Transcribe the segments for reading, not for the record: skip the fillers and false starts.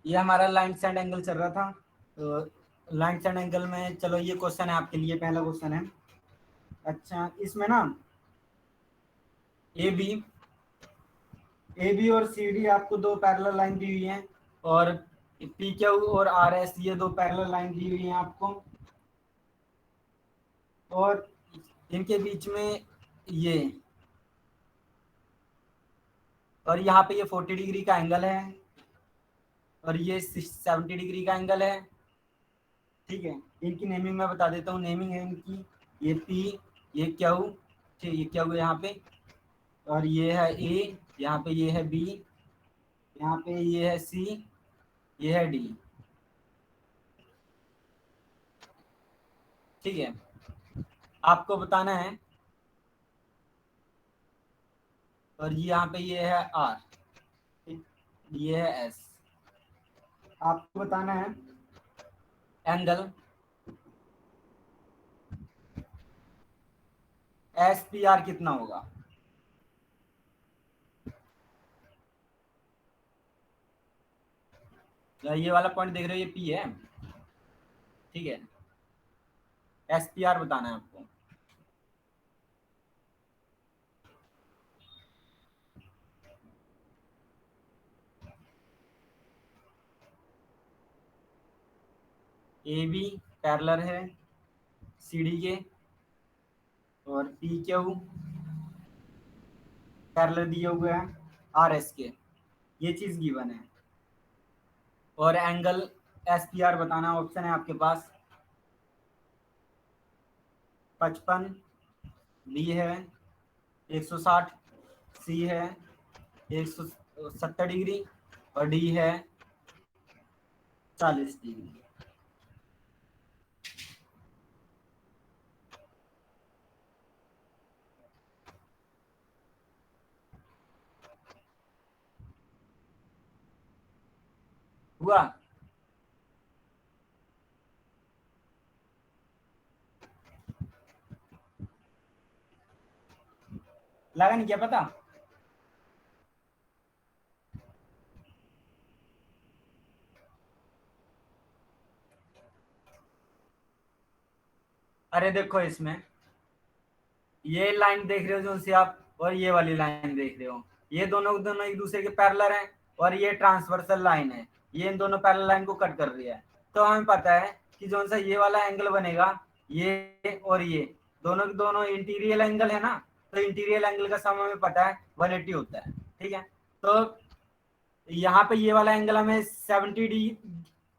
ये हमारा line send angle चल रहा था। तो लाइन सेंड एंगल में चलो ये क्वेश्चन है आपके लिए, पहला क्वेश्चन है। अच्छा, इसमें ना ए बी और सी डी आपको दो पैरेलल लाइन दी हुई हैं, और पी क्यू और आर एस ये दो पैरेलल लाइन दी हुई हैं आपको, और इनके बीच में ये, और यहाँ पे ये 40 डिग्री का एंगल है, और ये 70 डिग्री का एंगल है। ठीक है, इनकी नेमिंग मैं बता देता हूँ। नेमिंग है इनकी, ये पी, ये क्यू, ठीक, ये क्यू यहाँ पे, और ये है ए, यहाँ पे ये है बी, यहाँ पे ये है सी, ये है डी। ठीक है, आपको बताना है, और यहाँ पे ये है आर, ये है एस। आपको बताना है एंगल एस पी आर कितना होगा। ये वाला पॉइंट देख रहे हो, ये पी है। ठीक है, एस पी आर बताना है आपको। ए बी पैरेलल है सी डी के, और पी क्यू पैरेलल दिए हुए हैं आर एस के, ये चीज गिवन है। और एंगल एस पी आर बताना ऑप्शन है आपके पास। 55 बी है, 160 सी है, 170 डिग्री, और डी है 40 डिग्री। हुआ? लगा नहीं क्या पता? अरे देखो, इसमें ये लाइन देख रहे हो जो से आप, और ये वाली लाइन देख रहे हो, ये दोनों दोनों एक दूसरे के पैरेलल हैं, और ये ट्रांसवर्सल लाइन है, ये इन दोनों पैरेलल लाइन को कट कर रही है। तो हमें पता है कि जो सा ये वाला एंगल बनेगा, ये और ये दोनों दोनों इंटीरियर एंगल है ना, तो इंटीरियर एंगल का सम हमें पता है 180 होता है। ठीक है, तो यहाँ पे ये वाला एंगल हमें 70 डी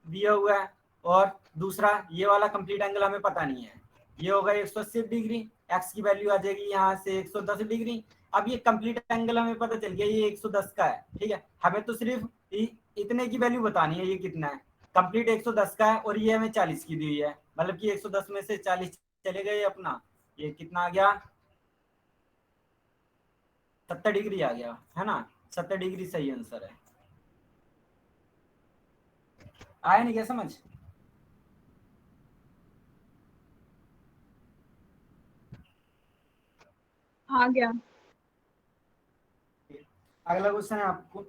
दिया हुआ है, और दूसरा ये वाला कंप्लीट एंगल हमें पता नहीं है, ये होगा 180 डिग्री। एक्स की वैल्यू आ जाएगी यहाँ से 110 डिग्री। अब ये कंप्लीट एंगल हमें पता चल गया ये 110 का है। ठीक है, हमें तो सिर्फ इतने की वैल्यू बतानी है, ये कितना है। कंप्लीट 110 का है, और ये हमें 40 की दी हुई है, मतलब कि 110 में से 40 चले गए अपना, ये कितना आ गया, 70 डिग्री आ गया, है ना। 70 डिग्री सही आंसर है। आया नहीं क्या समझ? आ गया। अगला क्वेश्चन है आपको,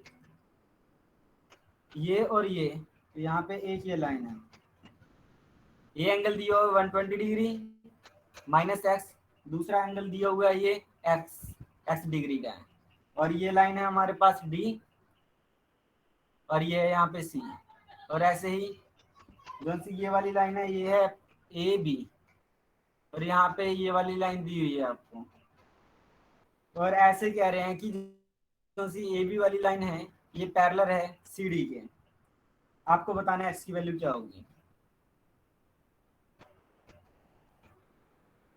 ये और ये, तो यहाँ पे एक ये लाइन है, ये एंगल दिया हुआ 120 डिग्री माइनस एक्स, दूसरा एंगल दिया हुआ है ये एक्स एक्स डिग्री का है, और ये लाइन है हमारे पास डी, और ये है यहाँ पे सी। और ऐसे ही जो सी ये वाली लाइन है ये है ए बी, और यहाँ पे ये वाली लाइन दी हुई है आपको, और ऐसे कह रहे हैं कि जो सी ए बी वाली लाइन है ये पैरेलल है सी डी के। आपको बताना है एक्स की वैल्यू क्या होगी।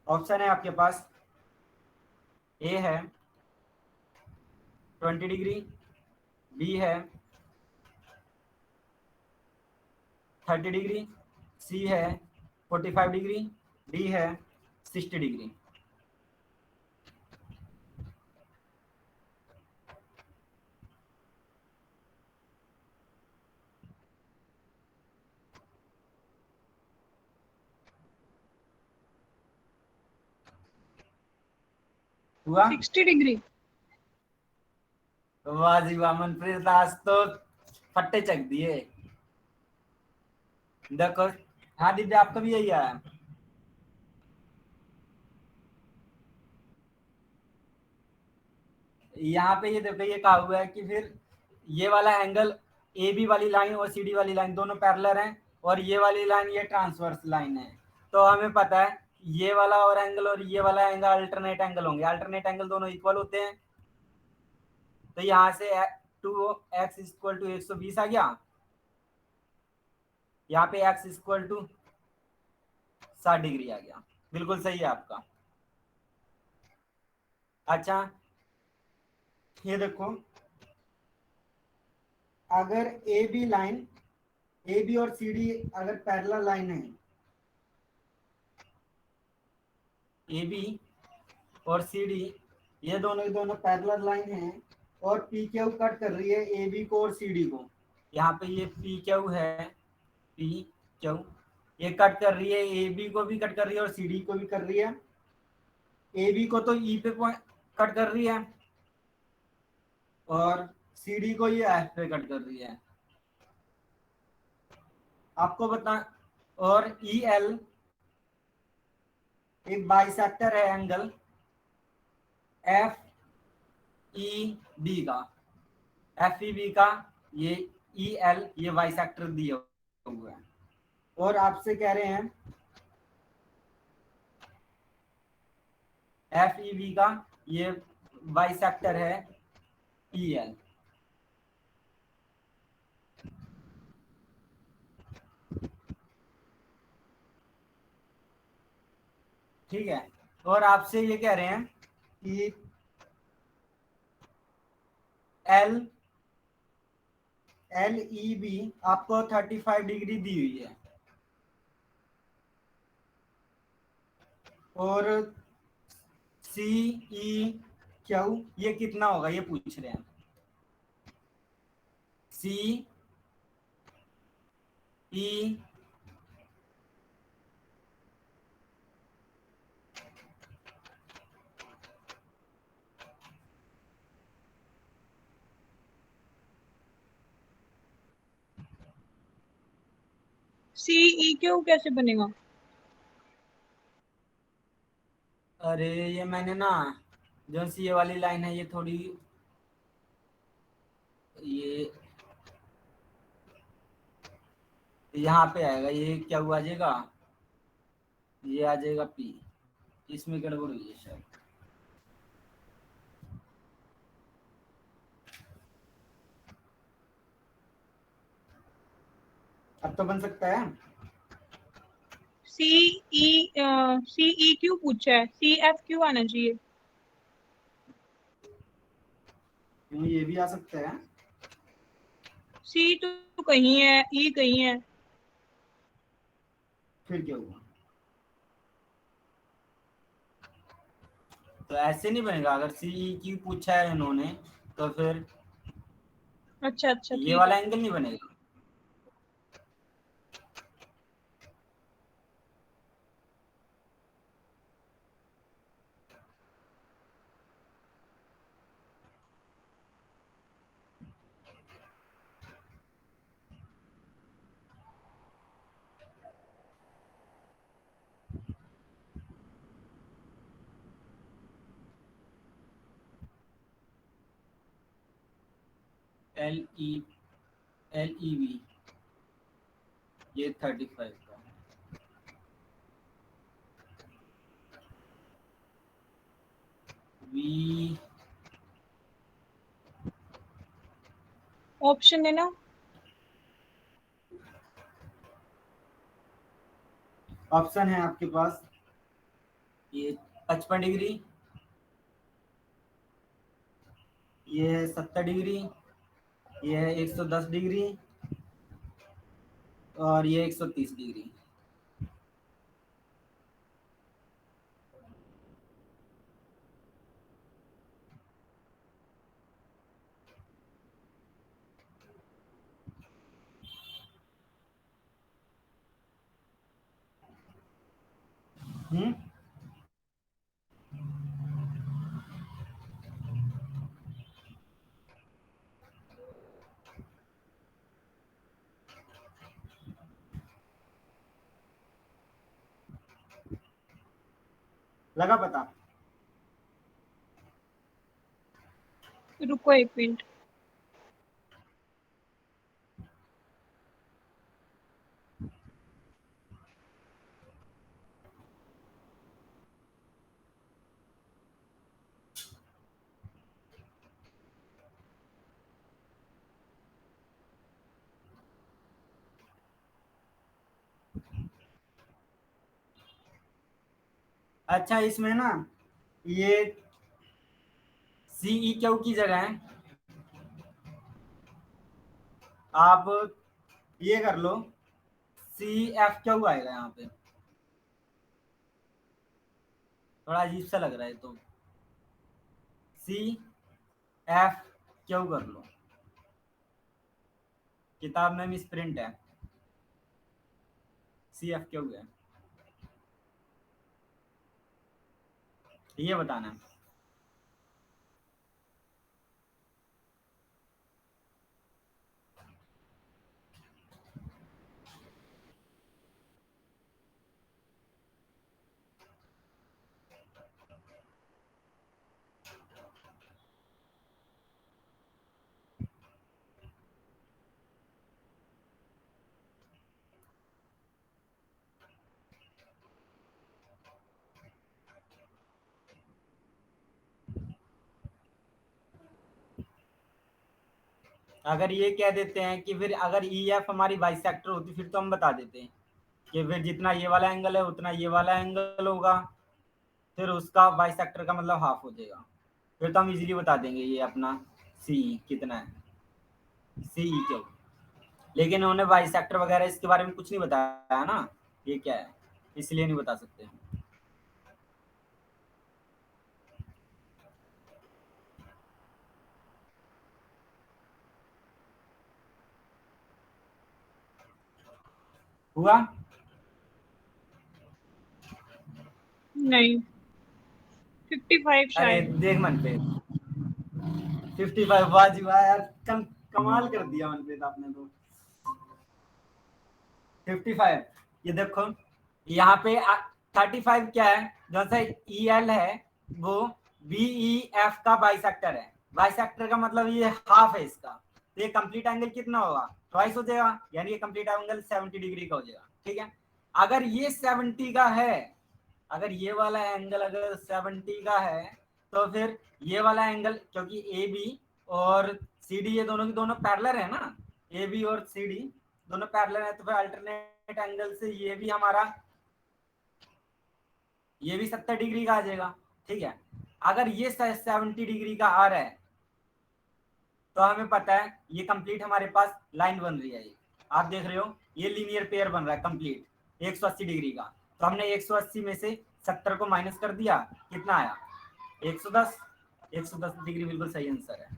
ऑप्शन है आपके पास, ए है 20 डिग्री, बी है 30 डिग्री, सी है 45 डिग्री, डी है 60 डिग्री। हुआ? 60 डिग्री। वाह जी वाह, मनप्रीत आज तो फट्टे चक दिए। देखो, हाँ दीदी आपका भी यही आया। यहाँ पे ये देखो, ये कहा हुआ है कि फिर ये वाला एंगल, ए बी वाली लाइन और सी डी वाली लाइन दोनों पैरेलल हैं, और ये वाली लाइन ये ट्रांसवर्स लाइन है। तो हमें पता है ये वाला और एंगल और ये वाला एंगल अल्टरनेट एंगल होंगे, अल्टरनेट एंगल दोनों इक्वल होते हैं। तो यहाँ से 2x = 120 आ गया, यहाँ पे x = 60 डिग्री आ गया। बिल्कुल सही है आपका। अच्छा, ये देखो, अगर ए बी और सी डी अगर पैरेलल लाइन है, ए बी और सी डी ये दोनों ही दोनों पैरेलल लाइन है, और पी क्यू कट कर रही है ए बी को और सी डी को। यहाँ पे ये पी क्यू है, पी क्यू ये कट कर रही है, ए बी को भी कट कर रही है और सी डी को भी कर रही है। ए बी को तो ई पे कट कर रही है, और सी डी को ये एफ पे कट कर रही है। आपको बता, और ई एल एक बाइसेक्टर है एंगल एफ ई बी का, एफ ई बी का, ये ई एल ये बाइसेक्टर दिया हुआ है, और आपसे कह रहे हैं एफ ई बी का ये बाइसेक्टर है ई एल। ठीक है, और आपसे ये कह रहे हैं कि एल एल ई बी आपको 35 डिग्री दी हुई है, और सी ई क्यू ये कितना होगा ये पूछ रहे हैं। सी ई सी ई क्यू कैसे बनेगा? अरे ये मैंने ना, जो सी ए वाली लाइन है ये थोड़ी, ये यहाँ पे आएगा, ये क्या हुआ आ जाएगा, ये आ जाएगा पी, इसमें गड़बड़ हुई है शायद। अब तो बन सकता है। सी ई क्यू पूछा है, सी एफ क्यू आना चाहिए। ये भी आ सकता है। सी तो कहीं है, ई कहीं है। फिर क्या हुआ, तो ऐसे नहीं बनेगा, अगर सी ई क्यू पूछा है इन्होंने तो फिर अच्छा अच्छा ये ठीक है। वाला एंगल नहीं बनेगा। L E L E V ये 35 का, वी ऑप्शन देना। ऑप्शन है आपके पास, ये 55 डिग्री, ये है 70 डिग्री, ये है 110 डिग्री, और ये 130 डिग्री। हम्म, लगा पता? रुको एक मिनट। अच्छा, इसमें ना ये सीई क्यू की जगह आप ये कर लो, सी एफ क्यू आएगा यहाँ पे। थोड़ा अजीब सा लग रहा है तो सी एफ क्यू कर लो, किताब में मिस प्रिंट है, सी एफ क्यू है, ये बताना है। अगर ये कह देते हैं कि फिर अगर ई एफ हमारी बाइसेक्टर होती फिर तो हम बता देते हैं कि फिर जितना ये वाला एंगल है उतना ये वाला एंगल होगा, फिर उसका बाइसेक्टर का मतलब हाफ हो जाएगा, फिर तो हम इजीली बता देंगे ये अपना सी कितना है, सी ई क्यू। लेकिन उन्होंने बाइसेक्टर वगैरह इसके बारे में कुछ नहीं बताया ना, ये क्या है, इसलिए नहीं बता सकते। हुआ? नहीं, 55 अरे शायद। देख मन पे 55, वाह जी वाह यार, कमाल कर दिया मनप्रीत आपने तो। 55, ये देखो यहाँ पे 35 क्या है, जैसा ई एल है वो बी ई एफ का बाइसेक्टर है, बाइसेक्टर का मतलब ये हाफ है इसका, तो ये कंप्लीट एंगल कितना होगा, ट्वाइस हो जाएगा, यानी ये कंप्लीट एंगल 70 डिग्री का हो जाएगा। ठीक है, अगर ये 70 का है, अगर ये वाला एंगल अगर 70 का है तो फिर ये वाला एंगल, क्योंकि ए बी और सी डी ये दोनों की दोनों पैरेलल है ना, ए बी और सी डी दोनों पैरेलल है, तो फिर अल्टरनेट एंगल से ये भी हमारा, ये भी 70 डिग्री का आ जाएगा। ठीक है, अगर ये 70 डिग्री का आ रहा है तो हमें पता है ये कंप्लीट हमारे पास लाइन बन रही है, ये आप देख रहे हो ये लीनियर पेयर बन रहा है कंप्लीट 180 डिग्री का, तो हमने 180 में से 70 को माइनस कर दिया, कितना आया 110, 110 डिग्री बिल्कुल सही आंसर है।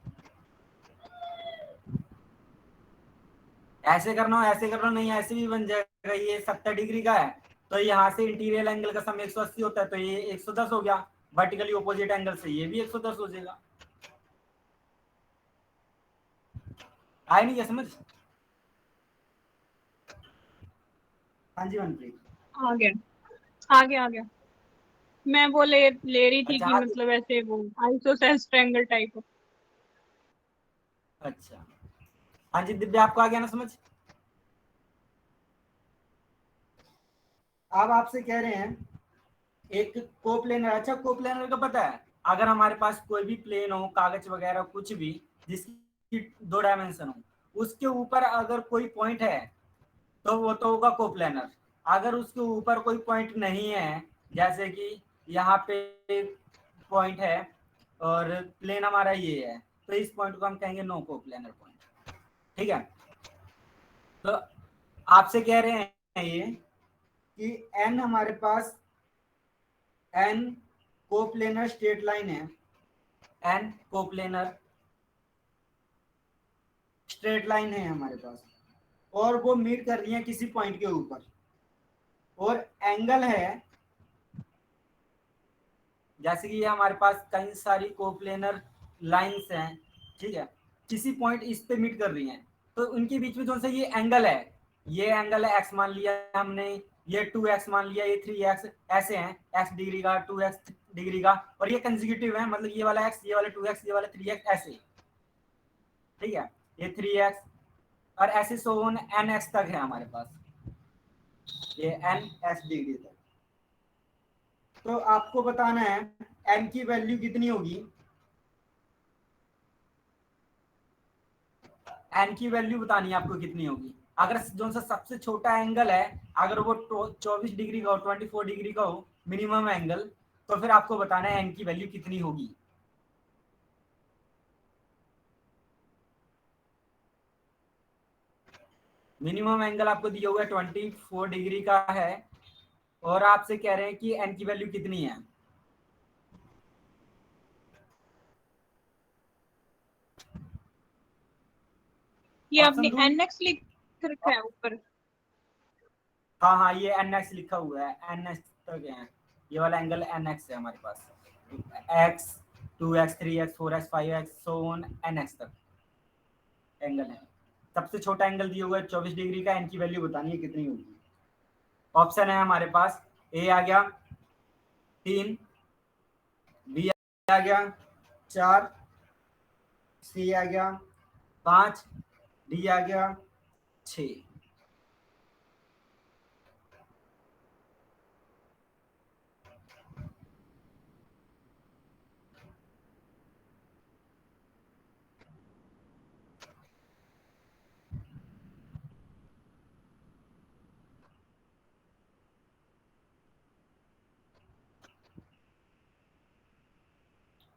ऐसे करना हो ऐसे करना, नहीं ऐसे भी बन जाएगा, ये 70 डिग्री का है तो यहाँ से इंटीरियर एंगल का सम 180 होता है, तो ये 110 हो गया, वर्टिकली ऑपोजिट एंगल से ये भी 110 हो जाएगा। आए नहीं क्या समझ? हाँ जी मनप्रीत। आ गया, आ गया, आ गया। मैं वो ले रही थी अच्छा कि हाँ मतलब ऐसे वो आइसोसेलेस ट्रायंगल टाइप। अच्छा हाँ जी दिव्या, आपको आ गया ना समझ? अब आपसे कह रहे हैं एक कोप्लेनर, अच्छा कोप्लेनर का पता है, अगर हमारे पास कोई भी प्लेन हो, कागज वगैरह कुछ भी जिसकी 2 डायमेंशन हो, उसके ऊपर अगर कोई पॉइंट है तो वो तो होगा कोप्लेनर। अगर उसके ऊपर कोई पॉइंट नहीं है, जैसे कि यहाँ पे पॉइंट है और प्लेन हमारा ये है, तो इस पॉइंट को हम कहेंगे नो कोप्लेनर पॉइंट। ठीक है, तो आपसे कह रहे हैं ये कि एन हमारे पास एन कोप्लेनर स्ट्रेट लाइन है, एन कोप्लेनर स्ट्रेट लाइन है हमारे पास, और वो मीट कर रही है किसी पॉइंट के ऊपर, और एंगल है, जैसे कि ये हमारे पास कई सारी कोप्लेनर लाइंस हैं, ठीक है, किसी पॉइंट इस पे मीट कर रही हैं, तो उनके बीच में जो सा ये एंगल है, ये एंगल है एक्स मान लिया हमने, ये 2x मान लिया, ये 3x, ऐसे हैं x डिग्री का 2x डिग्री का, और ये कंसेक्यूटिव है, मतलब ये वाला x, ये वाला 2x, ये वाला 3x, ऐसे, ठीक है, ये 3x और ऐसे सो ऑन nx तक है हमारे पास, ये nx डिग्री तक। तो आपको बताना है n की वैल्यू कितनी होगी, n की वैल्यू बतानी है आपको कितनी होगी। अगर जो सा सबसे छोटा एंगल है, अगर वो 24 डिग्री का हो, 24 डिग्री का हो मिनिमम एंगल, तो फिर आपको बताना है n की वैल्यू कितनी होगी। मिनिमम एंगल आपको दिया हुआ है 24 डिग्री का है, और आपसे कह रहे हैं कि n की वैल्यू कितनी है। ये ऑप्शन आपने दो। एनएक्स लिख रखा है ऊपर। हाँ हाँ, ये nx लिखा हुआ है, nx तक है, ये वाला एंगल nx है हमारे पास, x 2x 3x 4x 5x so on nx तक एंगल है। सबसे छोटा एंगल दिया हुआ है 24 डिग्री का, n की वैल्यू बतानी है कितनी होगी। ऑप्शन है हमारे पास, ए आ गया 3, बी आ गया 4, सी आ गया 5, डी आ गया 6।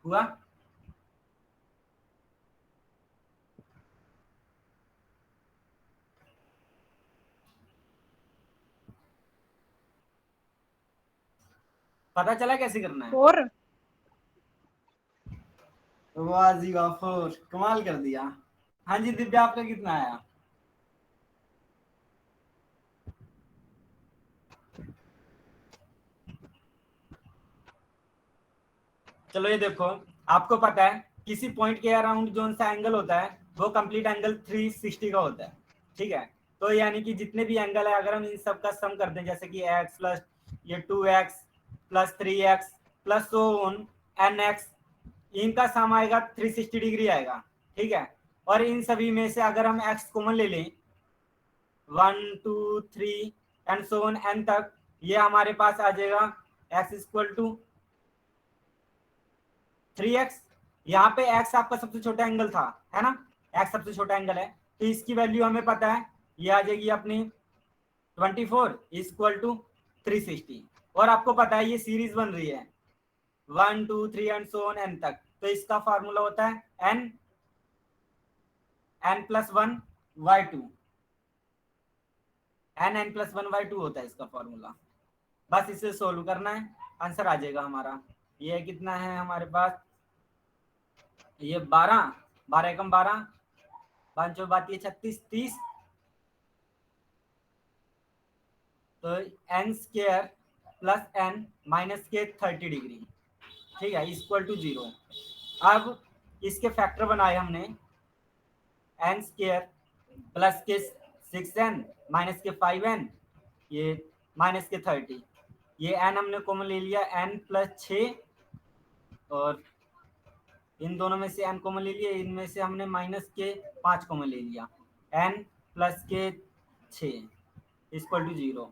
हुआ? पता चला कैसे करना है? और वाह जी वाह, 4, कमाल कर दिया। हाँ जी दिव्या, आपका कितना आया? चलो ये देखो, आपको पता है किसी पॉइंट के अराउंड जो सा एंगल होता है वो कंप्लीट एंगल 360 का होता है, ठीक है। तो यानी कि जितने भी एंगल है, अगर हम इन सब का सम कर दें, जैसे कि x प्लस ये 2x plus 3x plus so on nx, इनका सम आएगा 360 डिग्री आएगा, ठीक है। और इन सभी में से अगर हम x कॉमन ले लें, 1 2 3 एंड सो ऑन n तक, ये हमारे पास आ जाएगा x इक्वल टू 3x। यहाँ पे x आपका सबसे छोटा एंगल था, है ना, x सबसे छोटा एंगल है, तो इसकी वैल्यू हमें पता है, ये आ जाएगी अपनी 24 इक्वल टू 360। और आपको पता है ये सीरीज बन रही है 1 2 3 एंड सो ऑन n तक, तो इसका फार्मूला होता है n plus 1 y2, n plus 1 y2 होता है इसका फॉर्मूला। बस इसे सोल्व करना है, आंसर आ जाएगा हमारा। ये कितना है हमारे पास, ये 12, 12 एकम 12, 5 बात ये 36 30, तो एन स्क्र प्लस एन माइनस के 30 डिग्री, ठीक है, इक्वल टू 0। अब इसके फैक्टर बनाए हमने, एन स्क्र प्लस के 6n माइनस के 5n, ये माइनस के 30, ये n हमने कॉमन ले लिया, n प्लस 6, और इन दोनों में से n कॉमन ले लिया, इनमें से हमने माइनस के 5 कॉमन ले लिया, n प्लस के 6 इक्वल टू 0।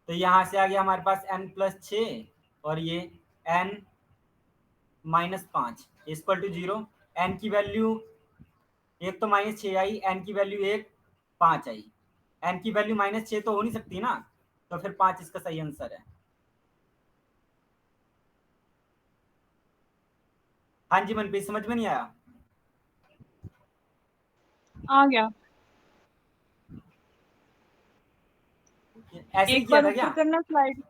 तो यहाँ से आ गया हमारे पास n प्लस 6, और ये n minus 5 equal to 0। n की वैल्यू एक तो माइनस 6 आई, n की वैल्यू 1 5 आई, n की वैल्यू माइनस 6 तो हो नहीं सकती ना, तो फिर 5 इसका सही आंसर है। हाँ जी मनप्रीत, समझ में नहीं आया? आ गया। ऐसे ही एक किया बार था ऊपर क्या? करना स्लाइड।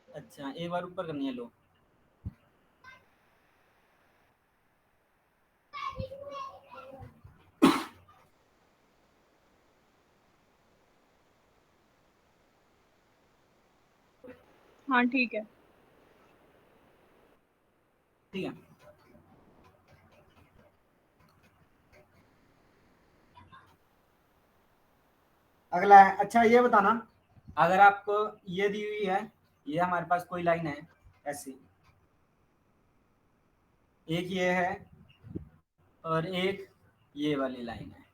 अच्छा, एक बार ऊपर करनी है, लो। हाँ ठीक है। ठीक है, अगला है, अच्छा ये बताना, अगर आपको ये दी हुई है, ये हमारे पास कोई लाइन है ऐसी, एक ये है और एक ये वाली लाइन है,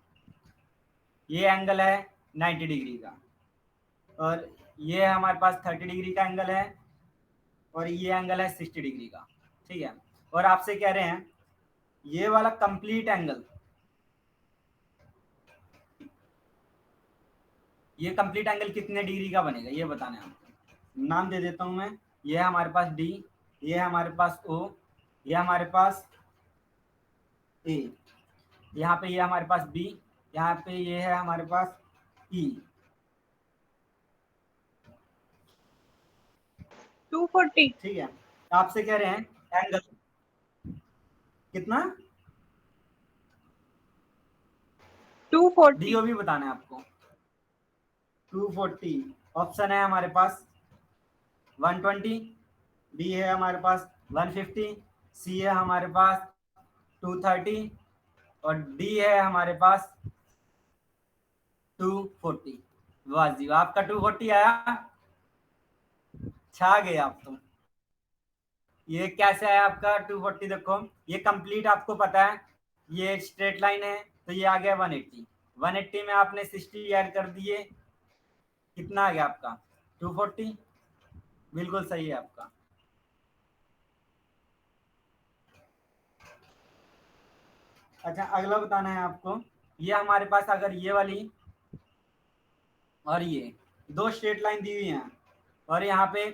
ये एंगल है 90 डिग्री का, और ये हमारे पास 30 डिग्री का एंगल है, और ये एंगल है 60 डिग्री का, ठीक है। और आपसे कह रहे हैं ये वाला कंप्लीट एंगल, ये कंप्लीट एंगल कितने डिग्री का बनेगा ये बताना है आपको। नाम दे देता हूं मैं, ये है हमारे पास डी, ये है हमारे पास ओ, ये हमारे पास ए, यहाँ पे ये हमारे पास बी, यहाँ पे ये है हमारे पास ई। 240। ठीक है, आपसे कह रहे हैं एंगल कितना, 240। डीओ भी बताना है आपको। 240 ऑप्शन है हमारे पास 120, बी है हमारे पास 150, सी है हमारे पास 230, और डी है हमारे पास 240। वाह जी, आपका 240 आया, छा गए आप तो। ये कैसे आया आपका 240, देखो ये कंप्लीट आपको पता है, ये स्ट्रेट लाइन है, तो ये आ गया 180, 180 में आपने 60 ऐड कर दिए, कितना आ गया आपका 240, बिल्कुल सही है आपका। अच्छा अगला बताना है आपको, ये हमारे पास अगर ये वाली और ये दो स्ट्रेट लाइन दी हुई हैं, और यहाँ पे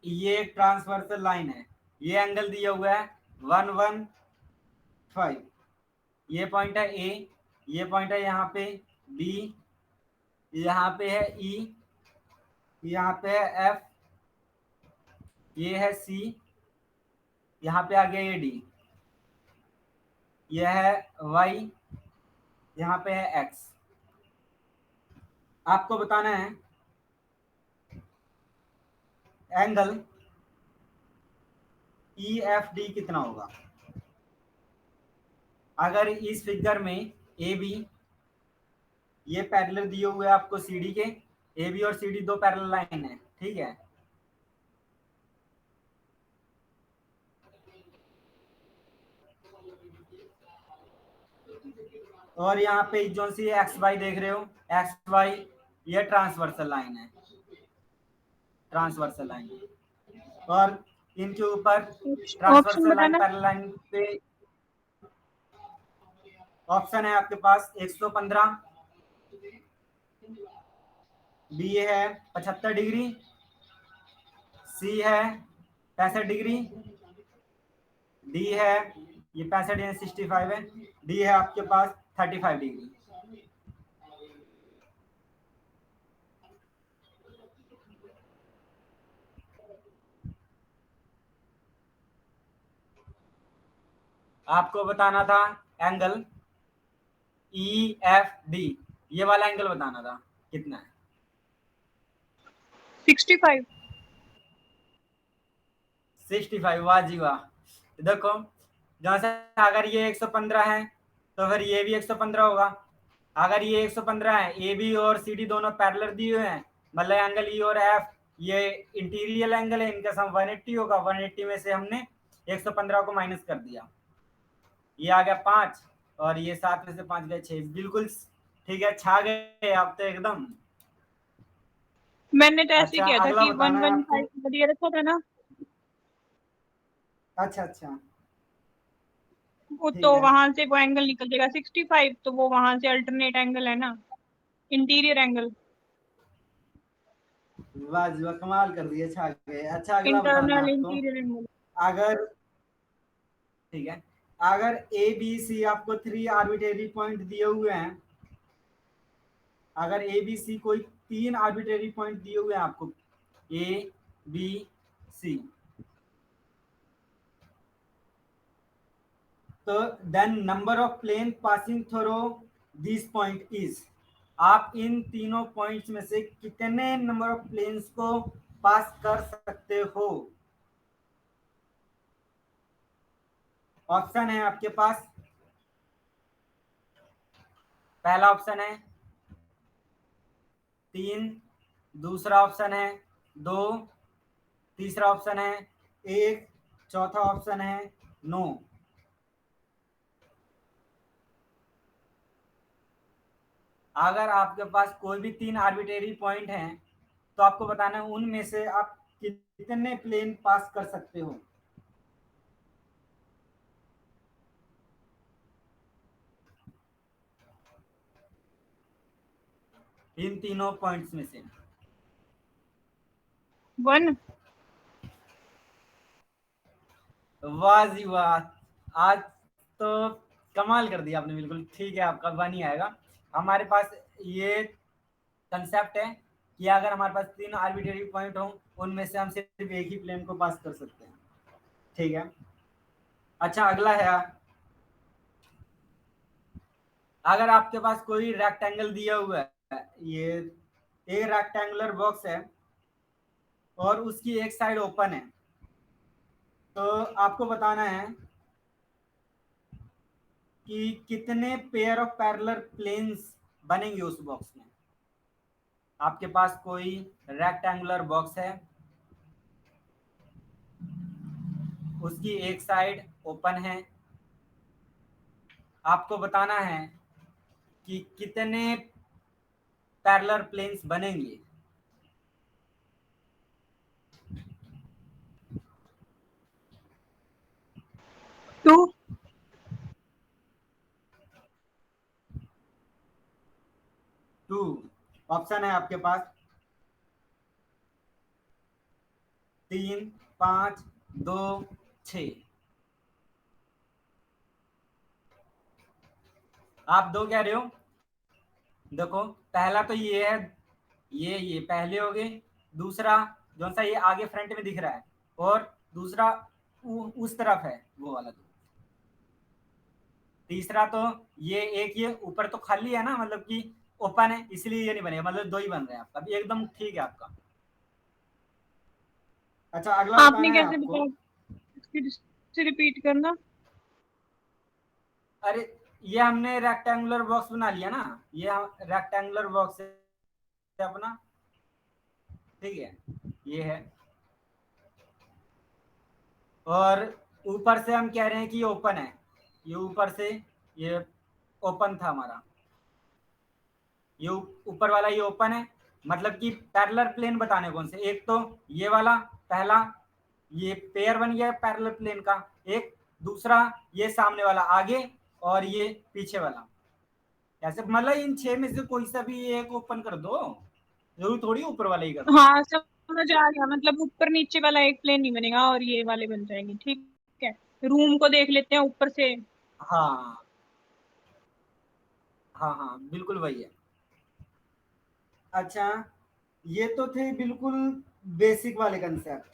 ये ट्रांसवर्सल लाइन है, ये एंगल दिया हुआ है 115, ये पॉइंट है ए, ये पॉइंट है यहाँ पे बी, यहाँ पे है ई, यहाँ पे है एफ, ये है सी, यहाँ पे आ गया ये डी, ये है वाई, यहाँ पे है एक्स। आपको बताना है एंगल ई एफ डी कितना होगा। अगर इस फिगर में ए बी ये पैरेलल दिए हुए आपको सी डी के, ए बी और सी डी दो पैरेलल लाइन है, ठीक है। और यहाँ पे जो सी एक्स वाई देख रहे हो, एक्स वाई ये ट्रांसवर्सल लाइन है, ट्रांसवर्सल लाइन, और इनके ऊपर ऑप्शन ट्रांसवर्सल लाइन बताना। पैरेलल लाइन पे ऑप्शन है आपके पास 115, बी है 75 डिग्री, सी है 65 डिग्री, डी है ये 65 या 65 है, डी है आपके पास 35 डिग्री। आपको बताना था एंगल ई एफ डी, ये वाला एंगल बताना था कितना है। 65। 65, वाह जी वाह। देखो जहां से अगर ये 115 है तो फिर ये भी 115 होगा, अगर ये 115 है, ए बी और सी डी दोनों पैरेलल दिए हुए हैं, मतलब एंगल ई और एफ ये इंटीरियर एंगल है, इनका सम 180 होगा, 180 में से हमने 115 को माइनस कर दिया, ये आ गया 5, और ये 7 में से 5 गए 6, बिल्कुल ठीक है, छा गए आप तो एकदम। मैंने तो ऐसे ही अच्छा किया था अगला कि बताना है आपको, 115 दिया रखा था ना, अच्छा अच्छा वो तो ठीक है, वहां से वो एंगल निकल जाएगा 65, तो वो वहां से अल्टरनेट एंगल है ना, इंटीरियर एंगल, वाह जी वाह, कमाल कर दिए, छा गए। अच्छा अगला बताना है इंटरनल आपको, इंटीरियर एंगल। अगर ठीक है, अगर ए बी सी आपको 3 आर्बिट्रेरी पॉइंट दिए हुए हैं, अगर ए बी सी कोई 3 आर्बिट्रेरी पॉइंट दिए हुए हैं आपको, ए बी सी, तो then number of plane passing through this point is, आप इन तीनों पॉइंट्स में से कितने नंबर ऑफ प्लेन्स को पास कर सकते हो। ऑप्शन है आपके पास, पहला ऑप्शन है 3, दूसरा ऑप्शन है 2, तीसरा ऑप्शन है 1, चौथा ऑप्शन है 9। अगर आपके पास कोई भी 3 आर्बिट्रेरी पॉइंट हैं तो आपको बताना है उनमें से आप कितने प्लेन पास कर सकते हो। इन तीनों पॉइंट्स में से 1। वाह जी वाह, आज तो कमाल कर दिया आपने, बिल्कुल ठीक है, आपका 1 ही आएगा। हमारे पास ये कंसेप्ट है कि अगर हमारे पास 3 आर्बिट्रेरी पॉइंट हो उनमें से हम सिर्फ एक ही प्लेन को पास कर सकते हैं। ठीक है, अच्छा अगला है, अगर आपके पास कोई रेक्टेंगल दिया हुआ है, ये एक रेक्टेंगुलर बॉक्स है और उसकी एक साइड ओपन है, तो आपको बताना है कि कितने पेयर ऑफ पैरेलल प्लेन्स बनेंगे उस बॉक्स में। आपके पास कोई रेक्टेंगुलर बॉक्स है, उसकी एक साइड ओपन है, आपको बताना है कि कितने पैरेलल प्लेन्स बनेंगे। 2। 2 ऑप्शन है आपके पास, 3, 5, 2, 6। आप 2 कह रहे हो। देखो पहला तो ये है, ये पहले हो गए, दूसरा जो सा ये आगे फ्रंट में दिख रहा है, और दूसरा उस तरफ है वो वाला। तो तीसरा तो ये एक, ये ऊपर तो खाली है ना, मतलब कि ओपन है, इसलिए ये नहीं बनेगा, मतलब 2 ही बन रहे हैं आपका, अभी एकदम ठीक है आपका। अच्छा अगला आपने बताना है कैसे आपको। बताया, फिर से रिपीट करना। अरे ये हमने रेक्टेंगुलर बॉक्स बना लिया ना, ये रेक्टेंगुलर बॉक्स है अपना, ठीक है, ये है, और ऊपर से हम कह रहे हैं कि ये ओपन है, ये ऊपर से ये ओपन था हमारा, ये ऊपर वाला ये ओपन है, मतलब कि पैरेलल प्लेन बताने कौन से, एक तो ये वाला पहला, ये पेयर बन गया पैरेलल प्लेन का, एक दूसरा ये सामने वाला आगे, और ये पीछे वाला। ऐसे मतलब इन 6 में से कोई सा भी एक ओपन कर दो, जरूर थोड़ी ऊपर वाला ही करना है। हाँ समझ आ गया, मतलब ऊपर नीचे वाला एक प्लेन नहीं बनेगा और ये वाले बन जाएंगे, ठीक है। रूम को देख लेते हैं ऊपर से। हाँ हाँ हाँ बिल्कुल वही है। अच्छा ये तो थे बिल्कुल बेसिक वाले कंसेप्ट।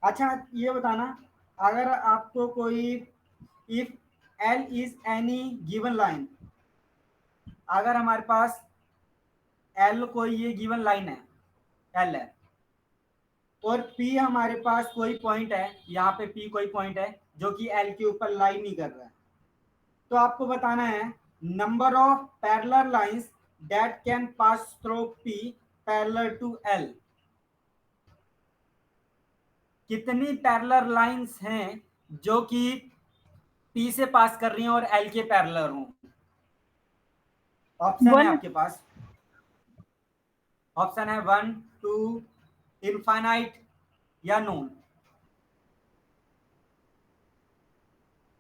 अच्छा ये बताना, अगर आपको कोई, if L is any given line, अगर हमारे पास एल कोई ये गिवन लाइन है, एल है, और पी हमारे पास कोई पॉइंट है, यहाँ पे पी कोई पॉइंट है जो कि एल के ऊपर लाइन नहीं कर रहा है, तो आपको बताना है number of parallel lines that can pass through P parallel to L. कितनी पैरेलल लाइंस हैं जो कि पी से पास कर रही हैं और एल के पैरेलल हों। ऑप्शन है 1। आपके पास, ऑप्शन है 1, 2, इनफाइनाइट या नोन।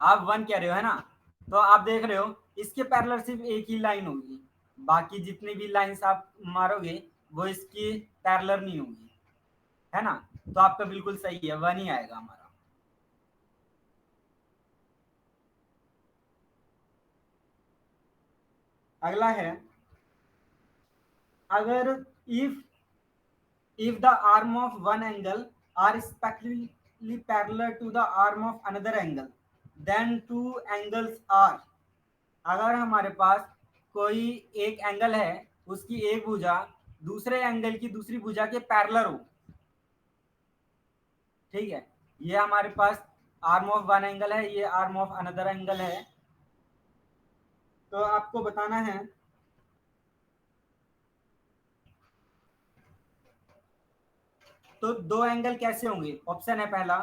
आप 1 कह रहे हो है ना, तो आप देख रहे हो इसके पैरेलल सिर्फ एक ही लाइन होगी, बाकी जितनी भी लाइंस आप मारोगे वो इसकी पैरेलल नहीं होगी, है ना। तो आपका बिल्कुल सही है, 1 ही आएगा हमारा। अगला है, अगर if if the arm of one angle are respectively parallel to the arm of another angle, then two angles are, अगर हमारे पास कोई एक एंगल है, उसकी एक भुजा दूसरे एंगल की दूसरी भुजा के पैरेलल हो, ठीक है, ये हमारे पास आर्म ऑफ वन एंगल है, ये आर्म ऑफ अनदर एंगल है, तो आपको बताना है तो दो एंगल कैसे होंगे? ऑप्शन है पहला,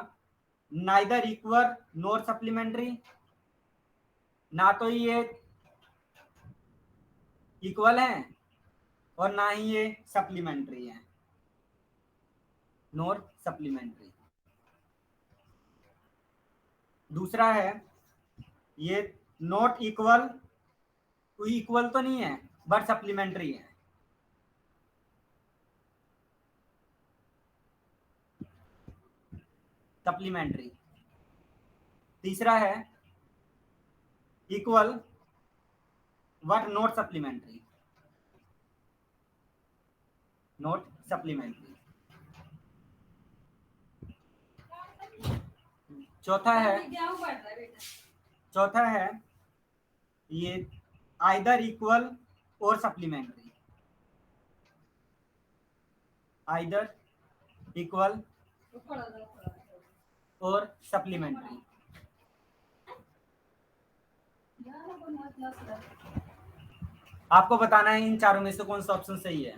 नाइदर इक्वल नोर सप्लीमेंट्री, ना तो ये इक्वल है और ना ही ये सप्लीमेंट्री है, नोर सप्लीमेंट्री। दूसरा है ये नॉट इक्वल, इक्वल तो नहीं है बट सप्लीमेंट्री है। सप्लीमेंट्री। तीसरा है equal but not supplementary, not supplementary. चौथा है ये आइदर इक्वल और सप्लीमेंट्री, आइदर इक्वल और सप्लीमेंट्री। आपको बताना है इन चारों में से कौन सा ऑप्शन सही है।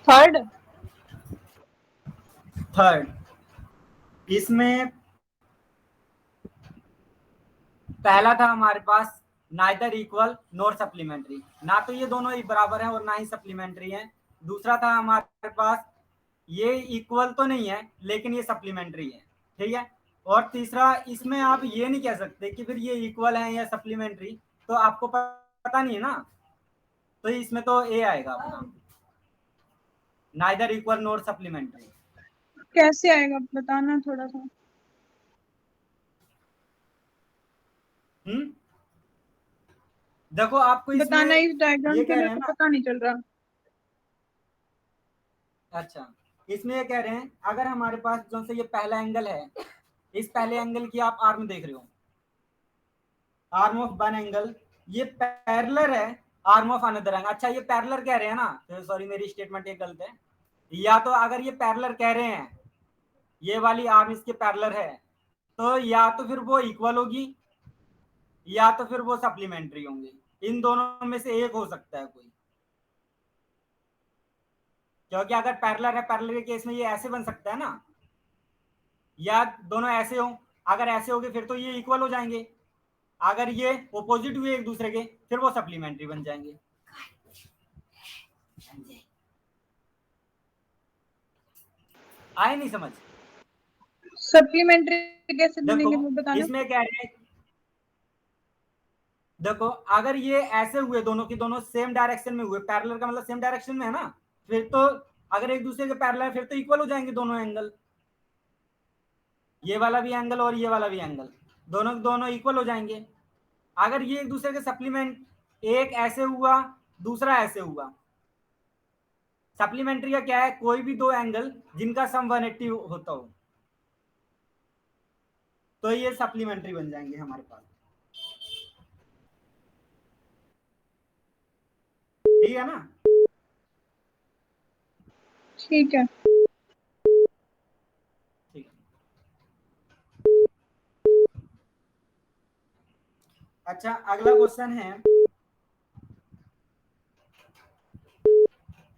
थर्ड। थर्ड, इसमें पहला था हमारे पास नाइदर इक्वल नॉर सप्लीमेंट्री, ना तो ये दोनों ही बराबर हैं और ना ही सप्लीमेंट्री हैं। दूसरा था हमारे पास ये इक्वल तो नहीं है लेकिन ये सप्लीमेंट्री है, ठीक है। और तीसरा, इसमें आप ये नहीं कह सकते कि फिर ये इक्वल है या सप्लीमेंट्री, तो आपको पता नहीं है ना, तो इसमें तो ए आएगा अपना, नाइदर इक्वल नॉर सप्लीमेंट्री। कैसे आएगा बताना थोड़ा सा। देखो आपको इसमें बताना, इस डायग्राम ये के कह रहे लिए हैं तो ना, पता नहीं चल रहा। अच्छा, इसमें ये कह रहे हैं अगर हमारे पास जो से ये पहला एंगल है, इस पहले एंगल की आप आर्म देख रहे हो, आर्म ऑफ वन एंगल, ये पैरेलल है आर्म ऑफ अनदर एंगल। अच्छा, ये पैरेलल कह रहे हैं ना, तो सॉरी मेरी स्टेटमेंट ये गलत है। या तो अगर ये पैरेलल कह रहे हैं, ये वाली आर्म इसके पैरेलल है, तो या तो फिर वो इक्वल होगी या तो फिर वो सप्लीमेंट्री होंगे। इन दोनों में से एक हो सकता है कोई, क्योंकि अगर पैरेलल है, पैरेलल के केस में ये ऐसे बन सकता है ना, या दोनों ऐसे हो, अगर ऐसे हो गए फिर तो ये इक्वल हो जाएंगे, अगर ये ओपोजिट हुए एक दूसरे के फिर वो सप्लीमेंट्री बन जाएंगे। आए नहीं समझ? सप्लीमेंट्री कैसे देखो बनेंगे वो बताना। इसमें कह रहे हैं, देखो अगर ये ऐसे हुए, दोनों की दोनों सेम डायरेक्शन में हुए, पैरेलल का मतलब सेम डायरेक्शन में है ना, फिर तो अगर एक दूसरे के पैरेलल फिर तो इक्वल हो जाएंगे दोनों एंगल, ये वाला भी एंगल और ये वाला भी एंगल, दोनों दोनों इक्वल हो जाएंगे। अगर ये एक दूसरे के सप्लीमेंट, एक ऐसे हुआ दूसरा ऐसे हुआ, सप्लीमेंट्री का क्या है, कोई भी दो एंगल जिनका सम 180 होता हो, तो ये सप्लीमेंट्री बन जाएंगे हमारे पास, ठीक है ना। ठीक है। ठीक है। अच्छा, अगला क्वेश्चन है,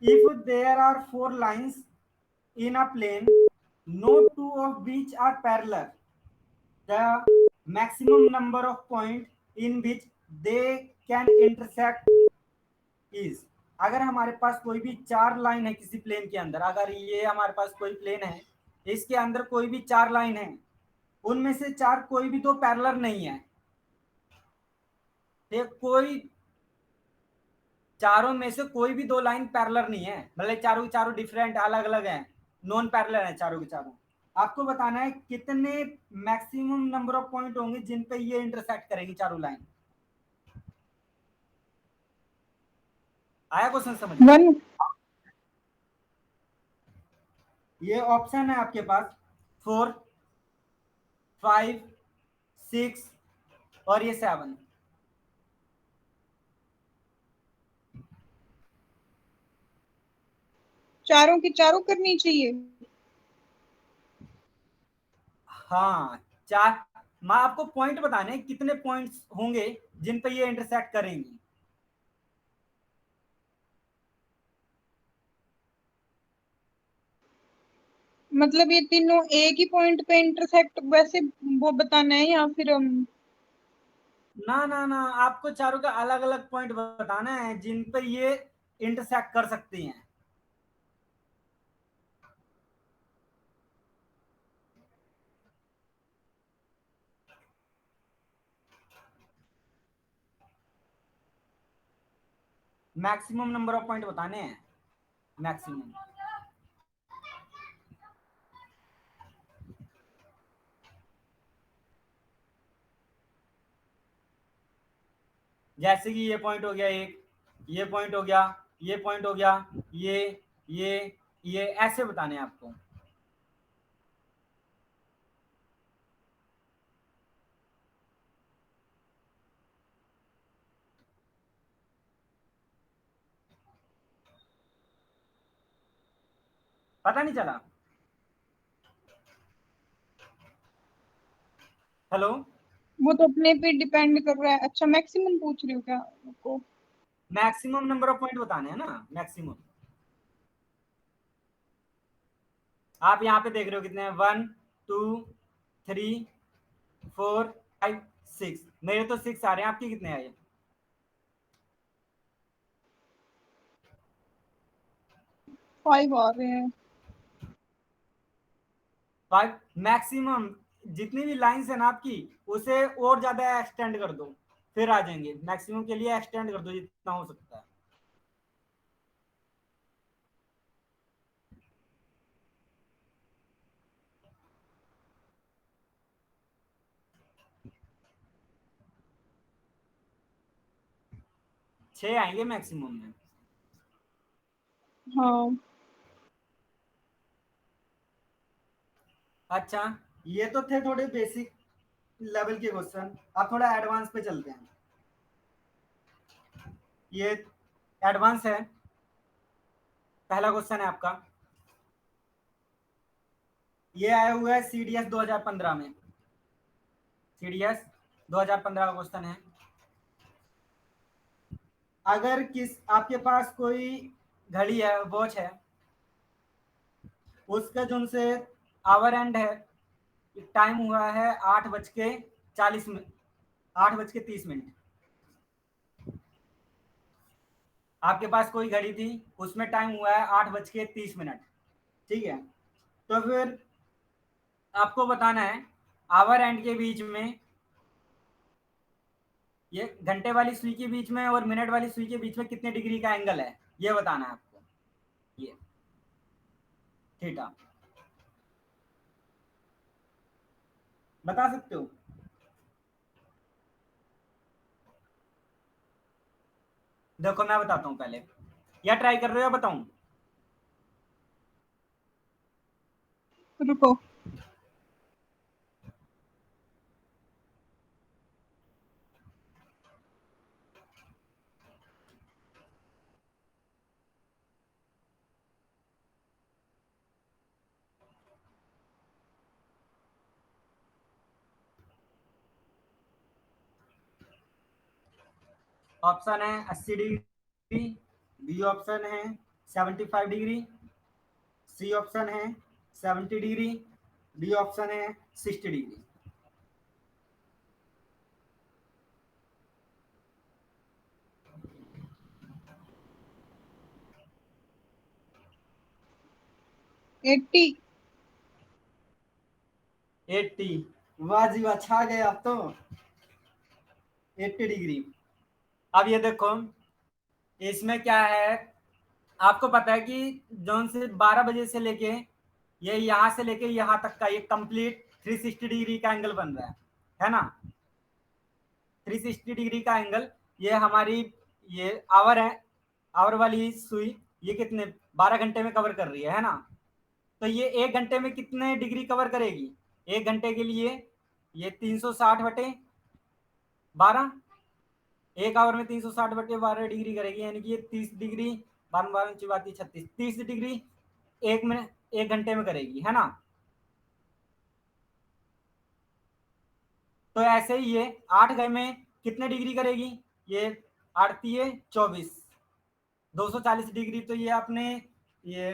if there are four lines in a plane, no two of which are parallel, the maximum number of points in which they can intersect is। अगर हमारे पास कोई भी चार लाइन है किसी प्लेन के अंदर, अगर ये हमारे पास कोई प्लेन है, इसके अंदर कोई भी चार लाइन है, उनमें से चार कोई भी दो पैरेलल नहीं है, कोई चारों में से कोई भी दो लाइन पैरेलल नहीं है, मतलब चारों की चारों डिफरेंट अलग अलग हैं, नॉन पैरेलल है चारों के चारों। आपको बताना है कितने मैक्सिमम नंबर ऑफ पॉइंट होंगे जिन पे ये इंटरसेक्ट करेगी चारों लाइन। आया क्वेश्चन समझ? 1। ये ऑप्शन है आपके पास 4, 5, 6 और ये 7। चारों की चारों करनी चाहिए। हाँ, चार मैं आपको पॉइंट बताने कितने पॉइंट्स होंगे जिन पे ये इंटरसेक्ट करेंगी। मतलब ये तीनों एक ही पॉइंट पे इंटरसेक्ट वैसे वो बताना है या फिर ना ना ना, आपको चारों का अलग अलग पॉइंट बताना है जिन पे ये इंटरसेक्ट कर सकती हैं। मैक्सिमम नंबर ऑफ पॉइंट बताने हैं, मैक्सिमम। जैसे कि ये पॉइंट हो गया एक, ये पॉइंट हो गया, ये पॉइंट हो गया, ये ये ये ऐसे बताने हैं आपको। पता नहीं चला? हेलो? वो तो अपने पे डिपेंड कर रहा है। अच्छा मैक्सिमम पूछ रही हो क्या आपको? मैक्सिमम नंबर ऑफ पॉइंट बताने हैं ना, मैक्सिमम। आप यहाँ पे देख रहे हो कितने हैं, 1 2 3 4 5 6। मेरे तो 6 आ रहे हैं, आपके कितने आए? 5 आ रहे हैं। 5 मैक्सिमम। जितनी भी लाइंस है ना आपकी, उसे और ज्यादा एक्सटेंड कर दो, फिर आ जाएंगे। मैक्सिमम के लिए एक्सटेंड कर दो जितना हो सकता है। 6 आएंगे मैक्सिमम में। हाँ। अच्छा, ये तो थे थोड़े बेसिक लेवल के क्वेश्चन। अब थोड़ा एडवांस पे चलते हैं। ये एडवांस है। पहला क्वेश्चन है आपका, ये आया हुआ है CDS 2015 में। CDS 2015 का क्वेश्चन है। अगर किस आपके पास कोई घड़ी है, वॉच है, उसका जो से आवर एंड है, टाइम हुआ है 8:40, 8:30। आपके पास कोई घड़ी थी, उसमें टाइम हुआ है 8:30। ठीक है, तो फिर आपको बताना है आवर एंड के बीच में, ये घंटे वाली सुई के बीच में और मिनट वाली सुई के बीच में कितने डिग्री का एंगल है, ये बताना है आपको। ये थीटा बता सकते हो? देखो मैं बताता हूँ पहले, या ट्राई कर रहे हो या बताऊं? रुको। ऑप्शन है 80 डिग्री, बी ऑप्शन है 75 डिग्री, सी ऑप्शन है 70 डिग्री, डी ऑप्शन है 60 डिग्री। 80। 80? वाह जी वाह, छा गए आप तो। 80 डिग्री। अब ये देखो, इसमें क्या है, आपको पता है कि जौन से 12 बजे से लेके ये यहाँ से लेके यहाँ तक का ये कंप्लीट 360 डिग्री का एंगल बन रहा है ना? 360 डिग्री का एंगल, ये हमारी ये आवर है, आवर वाली सुई, ये कितने 12 घंटे में कवर कर रही है ना? तो ये 1 घंटे में कितने डिग्री कवर करेगी? 1 घंटे के लिए ये 360/12, 1 आवर में 360/12 डिग्री करेगी, यानी कि ये 30 डिग्री, 12 12 36, 30 डिग्री 1 मिनट 1 घंटे में करेगी, है ना? तो ऐसे ही ये 8 गए में कितने डिग्री करेगी, ये 8 है 24, 240 डिग्री। तो ये अपने ये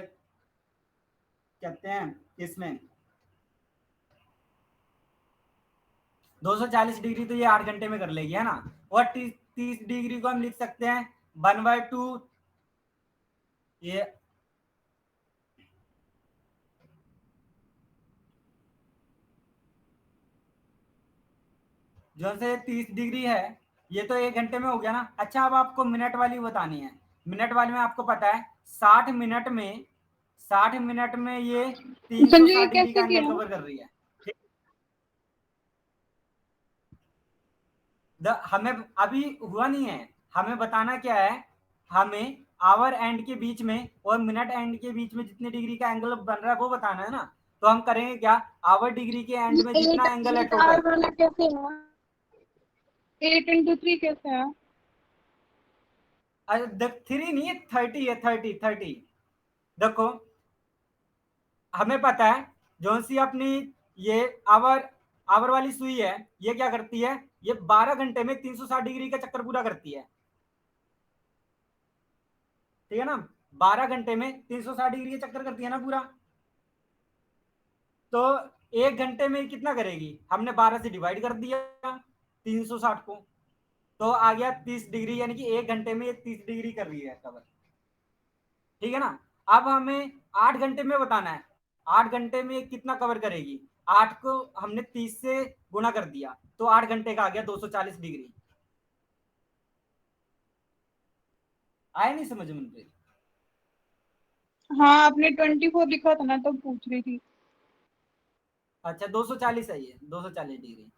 कहते हैं इसमें 240 डिग्री तो ये 8 घंटे में कर लेगी, है ना। और 30 डिग्री को हम लिख सकते हैं 1/2 ये जो से 30 डिग्री है, ये तो 1 घंटे में हो गया ना। अच्छा अब आपको मिनट वाली बतानी है। मिनट वाली में आपको पता है 60 मिनट में ये संजय ये 360 डिग्री का कैसे एंगल किया? कवर कर रही है। हमें अभी हुआ नहीं है, हमें बताना क्या है, हमें आवर एंड के बीच में और मिनट एंड के बीच में जितने डिग्री का एंगल बन रहा है वो बताना है ना। तो हम करेंगे क्या, आवर डिग्री के एंड में जितना एंगल है टोटल, वाला कैसे है? 8 into 3 कैसे है? 3 नहीं है, 30 है, 30। देखो हमें पता है जो सी अपनी ये आवर आवर वाली सुई है, ये क्या करती है, ये 12 घंटे में 360 डिग्री का चक्कर पूरा करती है, ठीक है ना। 12 घंटे में 360 डिग्री का चक्कर करती है ना पूरा। तो 1 घंटे में कितना करेगी, हमने 12 से डिवाइड कर दिया 360 को, तो आ गया 30 डिग्री, यानी कि 1 घंटे में ये 30 डिग्री कर रही है कवर, ठीक है ना। अब हमें 8 घंटे में बताना है, 8 घंटे में कितना कवर करेगी। 8 को हमने 30 से गुना कर दिया तो 8 घंटे का आ गया 240 डिग्री। आया नहीं समझ में मुझे। हाँ आपने 24 लिखा था ना, तब पूछ रही थी। अच्छा 240 है, ये 240 डिग्री।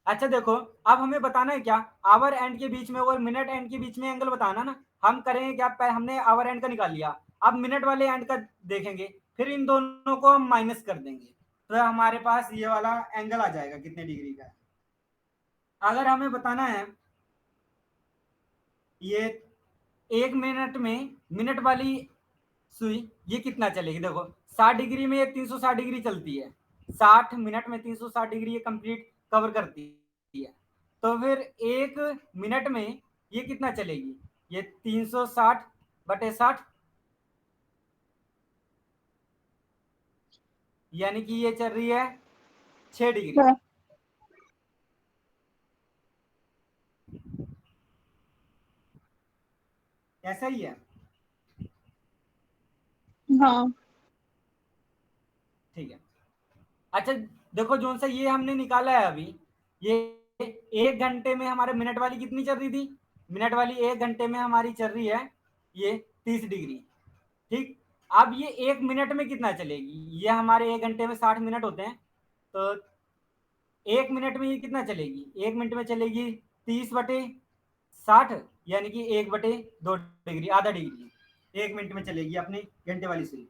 अच्छा देखो अब हमें बताना है क्या, आवर एंड के बीच में और मिनट एंड के बीच में एंगल बताना ना। हम करेंगे क्या, हमने आवर एंड का निकाल लिया, अब मिनट वाले एंड का देखेंगे, फिर इन दोनों को हम माइनस कर देंगे, तो हमारे पास ये वाला एंगल आ जाएगा कितने डिग्री का। अगर हमें बताना है ये 1 मिनट में मिनट वाली सुई ये कितना चलेगी, देखो 60 डिग्री में ये 360 डिग्री चलती है, 60 मिनट में 360 डिग्री ये कंप्लीट कवर करती है। तो फिर 1 मिनट में ये कितना चलेगी, ये 360/60, यानी कि ये चल रही है 6 डिग्री। हाँ। ऐसा ही है, हाँ ठीक है। अच्छा देखो जो सा ये हमने निकाला है अभी, ये 1 घंटे में हमारे मिनट वाली कितनी चल रही थी, मिनट वाली 1 घंटे में हमारी चल रही है ये 30 डिग्री, ठीक। अब ये 1 मिनट में कितना चलेगी, ये हमारे 1 घंटे में 60 मिनट होते हैं, तो 1 मिनट में ये कितना चलेगी, 1 मिनट में चलेगी 30/60, यानी कि 1/2 डिग्री, आधा डिग्री 1 मिनट में चलेगी अपनी घंटे वाली सुई।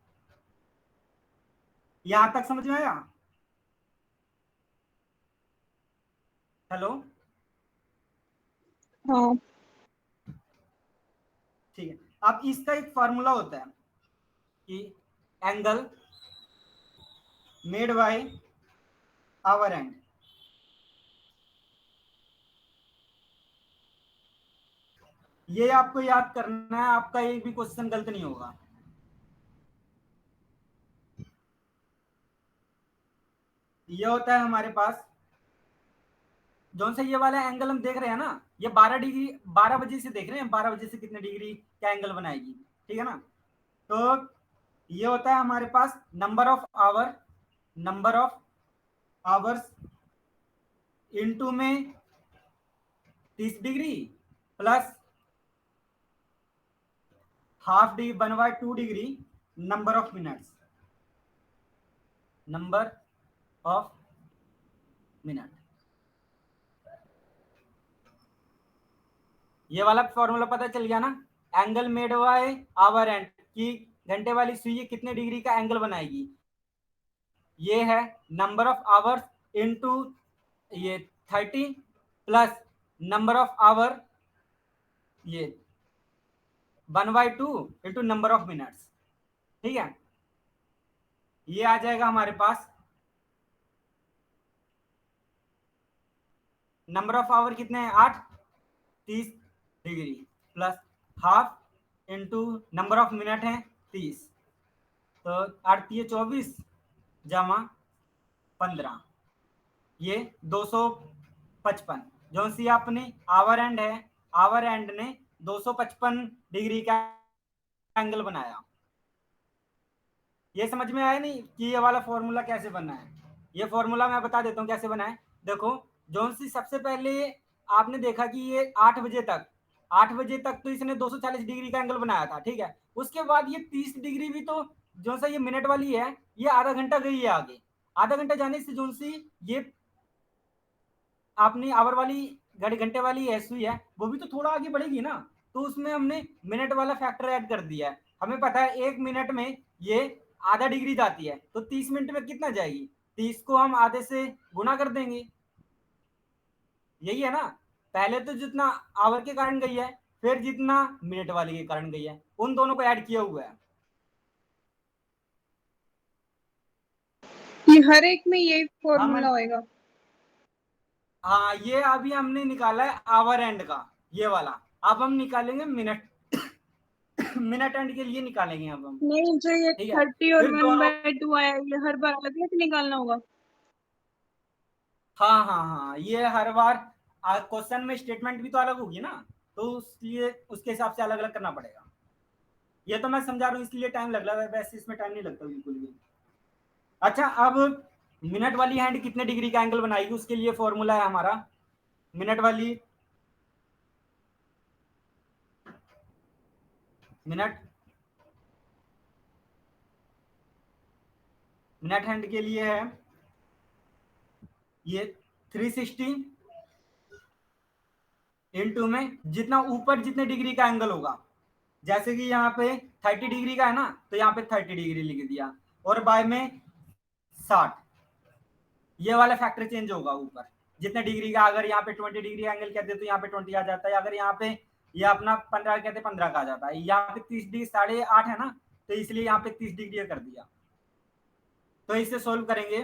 यहां तक समझ में आया। हेलो, हाँ। ठीक है। अब इसका एक फार्मूला होता है कि angle made by our and, ये आपको याद करना है, आपका एक भी क्वेश्चन गलत नहीं होगा। ये होता है हमारे पास जो से ये वाला एंगल हम देख रहे हैं ना, ये 12 डिग्री, 12 बजे से देख रहे हैं, 12 बजे से कितने डिग्री का एंगल बनाएगी, ठीक है ना। तो ये होता है हमारे पास नंबर ऑफ आवर्स इनटू में 30 degree plus half D 1/2 degree number of minutes, number of minute. ये वाला फॉर्मूला पता चल गया ना, angle made by our and की घंटे वाली सुई कितने डिग्री का एंगल बनाएगी, ये है नंबर ऑफ आवर्स इनटू ये 30 प्लस नंबर ऑफ आवर ये 1/2 इंटू नंबर ऑफ मिनट्स, ठीक है। ये आ जाएगा हमारे पास नंबर ऑफ आवर कितने हैं 8, 30 degree plus half into number of minute है 30, तो 8 ये 24 जमा 15, ये 255। जो सी अपनी आवर एंड है, आवर एंड ने 255 डिग्री का एंगल बनाया। ये समझ में आया नहीं कि ये वाला फॉर्मूला कैसे बनना है? ये फॉर्मूला मैं बता देता हूँ कैसे बना है। देखो जोन सी सबसे पहले आपने देखा कि ये 8 बजे तक, 8 बजे तक तो इसने 240 डिग्री का एंगल बनाया था, ठीक है। उसके बाद ये 30 डिग्री भी तो जो सा ये मिनट वाली है, ये आधा घंटा गई है आगे। आधा घंटा जाने से जोन सी ये आपने आवर वाली घड़ी घंटे वाली एस हुई है, वो भी तो थोड़ा आगे बढ़ेगी ना, तो उसमें हमने मिनट वाला फैक्टर ऐड कर दिया है। हमें पता है 1 मिनट में ये आधा डिग्री जाती है, तो 30 मिनट में कितना जाएगी, 30 को हम आधे से गुना कर देंगे। यही है ना, पहले तो जितना आवर के कारण गई है, फिर जितना मिनट वाली के कारण गई है, उन दोनों को ऐड किया हुआ है। ये हर एक में यही हाँ फॉर्मूला होएगा? हाँ, ये अभी हमने निकाला है आवर एंड का, ये वाला। अब हम निकालेंगे मिनट मिनट एंड के लिए निकालेंगे अब हम, नहीं, जो ये ठीक है। 30 और फिर वन दोनों, बाई टू आया, ये हर बार अलग अलग निकालना होगा? हाँ हाँ हाँ, ये हर बार क्वेश्चन में स्टेटमेंट भी तो अलग होगी ना, तो इसलिए उसके हिसाब से अलग अलग करना पड़ेगा। ये तो मैं समझा रहा हूँ इसलिए टाइम लग रहा है, वैसे इसमें टाइम नहीं लगता बिल्कुल भी। अच्छा, अब मिनट वाली हैंड कितने डिग्री का एंगल बनाएगी, उसके लिए फॉर्मूला है हमारा। मिनट वाली मिनट मिनट हैंड के लिए है ये 360 इंटू में जितना ऊपर जितने डिग्री का एंगल होगा, जैसे कि यहाँ पे 30 डिग्री का है ना, तो यहाँ पे 30 डिग्री लिख दिया, और बाय में 60, ये वाला फैक्टर चेंज होगा ऊपर जितने डिग्री का। अगर यहाँ पे 20 डिग्री एंगल कहते तो यहाँ पे 20 आ जाता है, अगर यहाँ पे ये अपना 15 कहते 15 का आ जाता है। यहाँ पे 30 डिग्री 8.5 है ना, तो इसलिए यहाँ पे 30 डिग्री कर दिया। तो इसे सोल्व करेंगे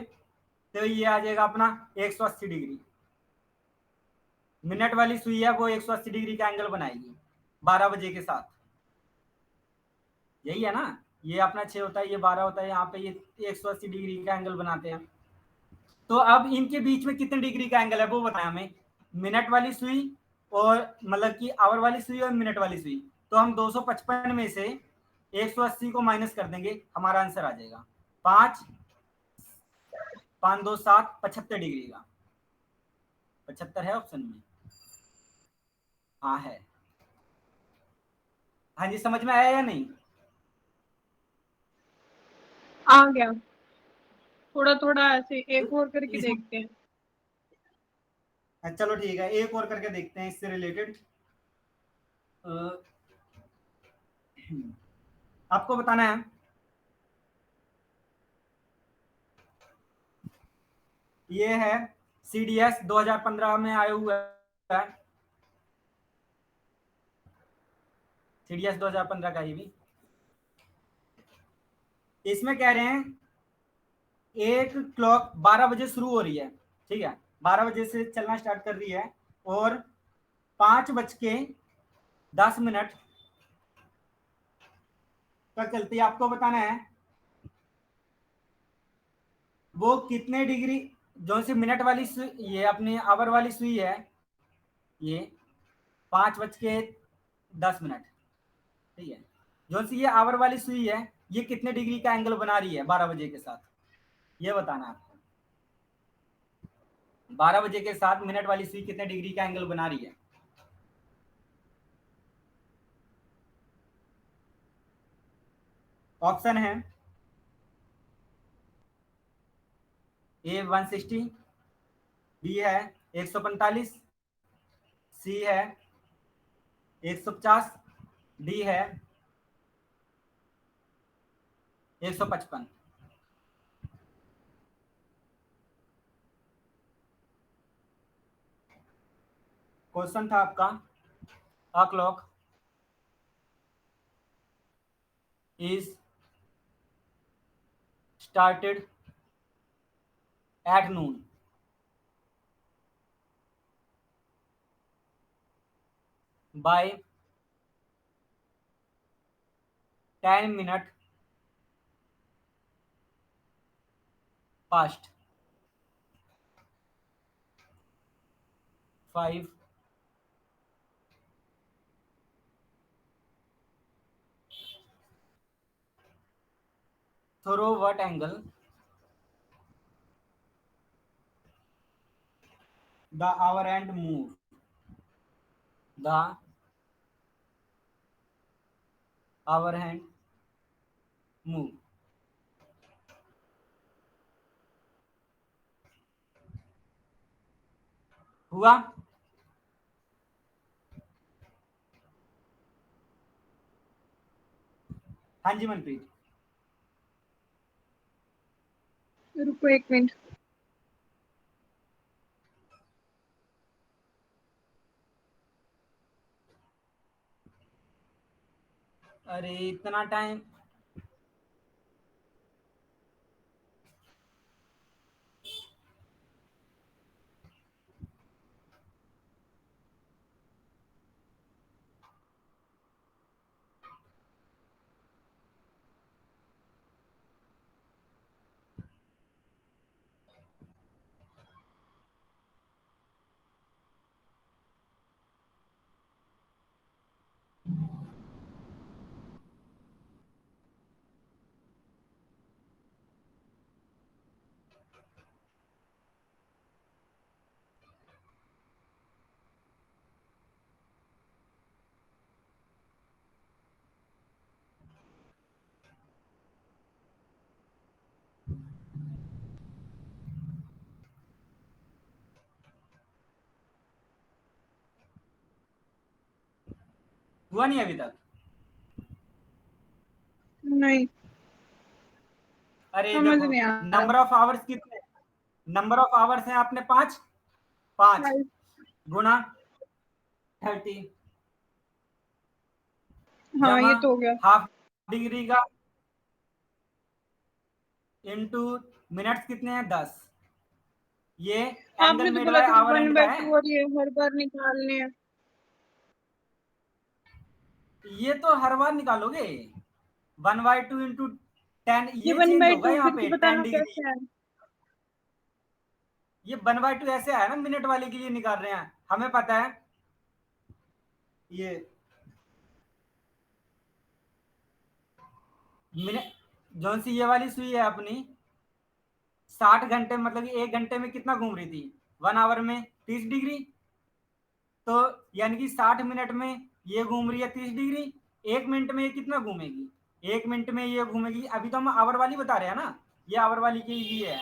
तो ये आ जाएगा अपना 180 डिग्री। मिनट वाली सुई है वो 180 डिग्री का एंगल बनाएगी 12 बजे के साथ, यही है ना। ये अपना 6 होता है, ये 12 होता है, यहाँ पे ये 180 डिग्री का एंगल बनाते हैं। तो अब इनके बीच में कितने डिग्री का एंगल है वो बताया हमें, मिनट वाली सुई और मतलब कि आवर वाली सुई और मिनट वाली सुई। तो हम 255 में से 180 को माइनस कर देंगे, हमारा आंसर आ जाएगा 5 5 2 7 75 डिग्री का। 75 है ऑप्शन में, हाँ है। हाँ जी, समझ में आया या नहीं? आ गया, थोड़ा थोड़ा ऐसे तो एक और करके इस देखते हैं। चलो ठीक है, एक और करके देखते हैं इससे रिलेटेड। आपको बताना है, ये है CDS 2015 में आया हुआ है, CDS 2015 का। ये भी इसमें कह रहे हैं एक क्लॉक 12 बजे शुरू हो रही है, ठीक है, 12 बजे से चलना स्टार्ट कर रही है, और 5:10 तक चलती है। आपको बताना है वो कितने डिग्री, जो सी मिनट वाली ये अपनी आवर वाली सुई है, ये 5:10, ठीक है। जो सी ये आवर वाली सुई है, ये कितने डिग्री का एंगल बना रही है 12 बजे के साथ, ये बताना है आपको। 12 बजे के साथ मिनट वाली सुई कितने डिग्री का एंगल बना रही है। ऑप्शन है A 160, बी है 145, सी है 150, डी है 155। क्वेश्चन था आपका, a clock is started at noon, by 10 minute past 5 through what angle the hour and move the hour hand move। हुआ? हाँ जी मनप्रीत। रुको 1 मिनट। अरे इतना टाइम। हुआ नहीं अभी तक? नहीं अरे समझ देखो, नहीं आ रहा। नंबर ऑफ आवर्स कितने? नंबर ऑफ आवर्स हैं आपने 5, 5 5 गुना 30 हाँ जमा ये तो हो गया। हाफ डिग्री का इनटू मिनट्स कितने हैं 10। ये एंगल आपने तो मेड बोला बाय था आवर वन एंड का बाई है। टू और ये हर बार निकालने हैं। ये तो हर बार निकालोगे। 1/2 इंटू 10 ये ये वन चेंज बाई होगा टू यहाँ फिर से पे 10 बताना डिग्री। कैसे है। ये 1/2 ऐसे है ना, मिनट वाले के लिए निकाल रहे हैं, हमें पता है। ये मिनट जौन सी ये वाली सुई है अपनी 60 घंटे मतलब कि 1 घंटे में कितना घूम रही थी? 1 आवर में 30 डिग्री। तो यानी कि 60 मिनट में ये घूम रही है 30 डिग्री। 1 मिनट में ये कितना घूमेगी? 1 मिनट में ये घूमेगी, अभी तो हम आवर वाली बता रहे हैं ना, ये आवर वाली के लिए है।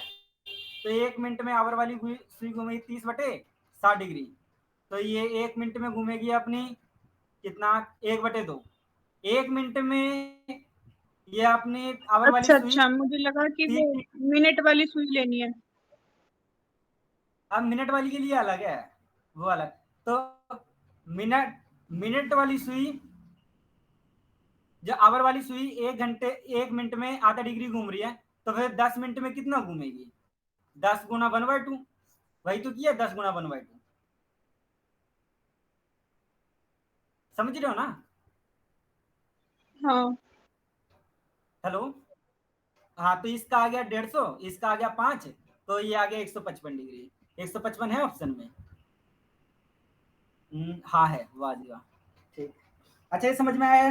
तो 1 मिनट में आवर वाली सुई घूमेगी 30/60 डिग्री। तो ये 1 मिनट में घूमेगी अपनी कितना? 1/2। 1 मिनट में ये अपनी आवर वाली अच्छा सुई अच्छा, मुझे लगा कि वो 30। मिनट वाली सुई लेनी है। अब मिनट वाली के लिए अलग है, वो अलग। तो मिनट मिनट वाली सुई, जो आवर वाली सुई 1 मिनट में आधा डिग्री घूम रही है, तो फिर 10 मिनट में कितना घूमेगी? 10 गुना 1/2। वही तो किया, 10 गुना 1/2। समझ रहे हो ना? हाँ हेलो? हाँ, तो इसका आ गया 150, इसका आ गया 5, तो ये आ गया 155 डिग्री। 155 है ऑप्शन में। हाँ है, वाह जी वाह। ठीक। अच्छा, ये समझ में आया?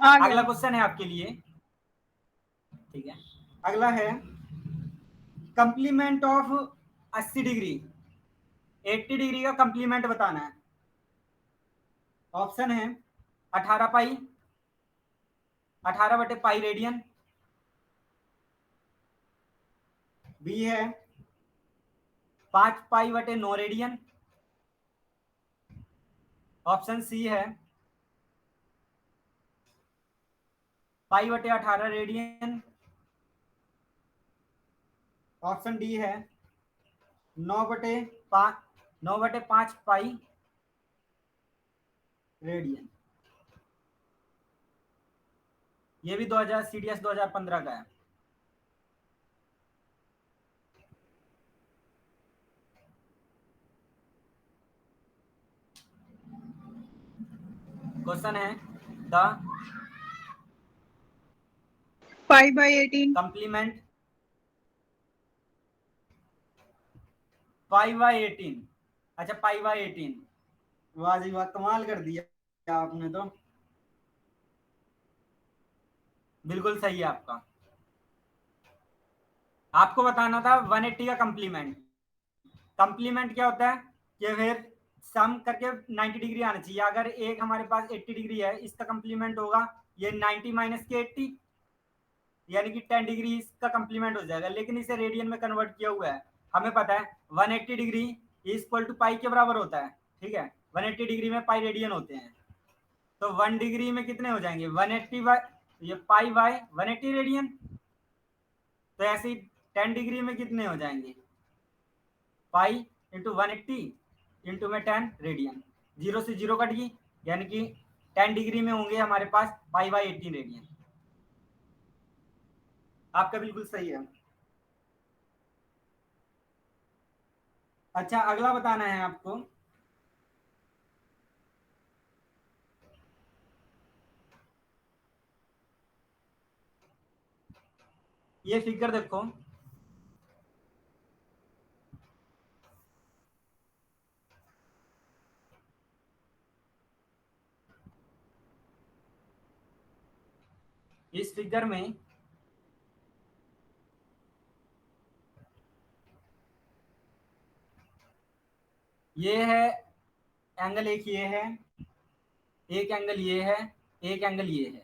आ अगला गया। क्वेश्चन है आपके लिए। ठीक है, अगला है कंप्लीमेंट ऑफ 80 डिग्री। 80 डिग्री का कंप्लीमेंट बताना है। ऑप्शन है 18 पाई, 18/पाई रेडियन। बी है 5 पाई/9 रेडियन। ऑप्शन सी है पाई/18 रेडियन। ऑप्शन डी है 9/5 9/5 पाई रेडियन। ये भी 2000 CDS 2015 का है। क्वेश्चन है द 5/18। कंप्लीमेंट 5/18। अच्छा 5/18, वाह जी वाह, कमाल कर दिया आपने तो, बिल्कुल सही है आपका। आपको बताना था 180 का कंप्लीमेंट। कंप्लीमेंट क्या होता है कि फिर सम करके 90 डिग्री आना चाहिए। अगर एक हमारे पास 80 डिग्री है, इसका कंप्लीमेंट होगा ये 90 माइनस के 80, यानी कि 10 डिग्री इसका कंप्लीमेंट हो जाएगा। लेकिन इसे रेडियन में कन्वर्ट किया हुआ है। हमें पता है 180 डिग्री इक्वल टू पाई के बराबर होता है, ठीक है। 180 डिग्री में पाई रेडियन होते हैं, तो 1 डिग्री में कितने हो जाएंगे 180 बाई ये पाई बाय 180 रेडियन। तो ऐसे ही 10 डिग्री में कितने हो जाएंगे पाई इंटू 180 इंटू में 10 रेडियन, जीरो से जीरो कट गई, यानी कि 10 डिग्री में होंगे हमारे पास पाई बाई 18 रेडियन। आपका बिल्कुल सही है। अच्छा अगला बताना है आपको। ये फिगर देखो, इस फिगर में ये है एंगल, एक ये है, एक एंगल ये है, एक एंगल ये है,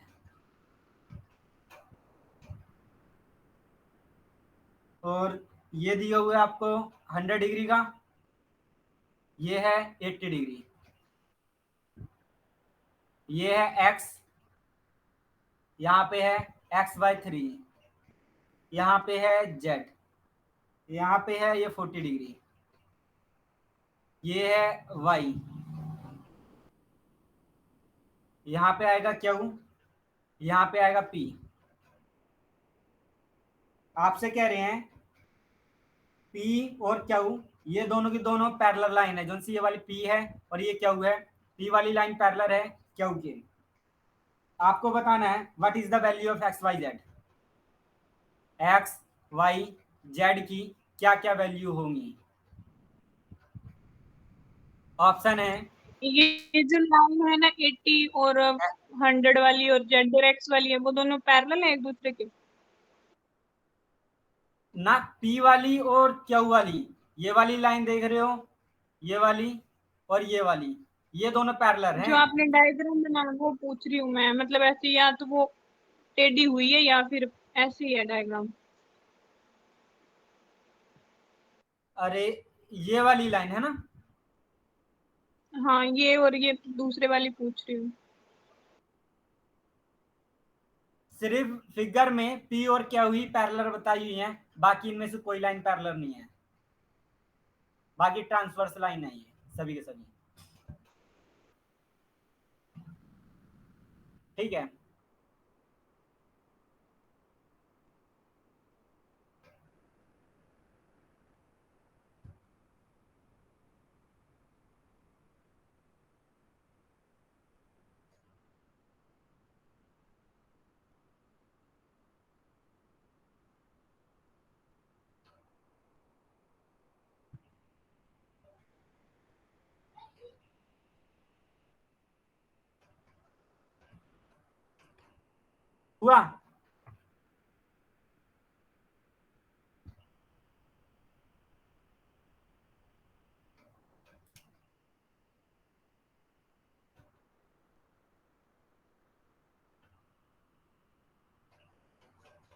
और ये दिया हुआ है आपको 100 डिग्री का, ये है 80 डिग्री, ये है एक्स, यहाँ पे है x/3, यहाँ पे है z, यहाँ पे है ये 40 डिग्री, ये है y, यहाँ पे आएगा q, यहाँ पे आएगा p। आपसे कह रहे हैं p और q, ये दोनों की दोनों पैरेलल लाइन है, जो सी ये वाली p है और ये q है, p वाली लाइन पैरेलल है q के। आपको बताना है what is the value of x y z, x y z की क्या क्या वैल्यू होंगी। ऑप्शन है ये जो लाइन है ना 80 और 100 वाली और जेड और एक्स वाली है, वो दोनों पैरेलल है एक दूसरे के। ना पी वाली और क्यू वाली, ये वाली लाइन देख रहे हो, ये वाली और ये वाली, ये दोनों पैरेलल जो हैं। आपने डायग्राम बनाया वो पूछ रही हूँ मैं, मतलब ऐसे या तो वो टेढ़ी हुई है या फिर ऐसे ही है डायग्राम। अरे ये वाली लाइन है ना, हाँ ये और ये दूसरे वाली पूछ रही हूँ। सिर्फ फिगर में पी और क्यू ही पैरेलल बताई हुई है, बाकी इनमें से कोई लाइन पैरेलल नहीं है, बाकी ट्रांसवर्स लाइन है ये सभी के सभी, ठीक है। हुआ।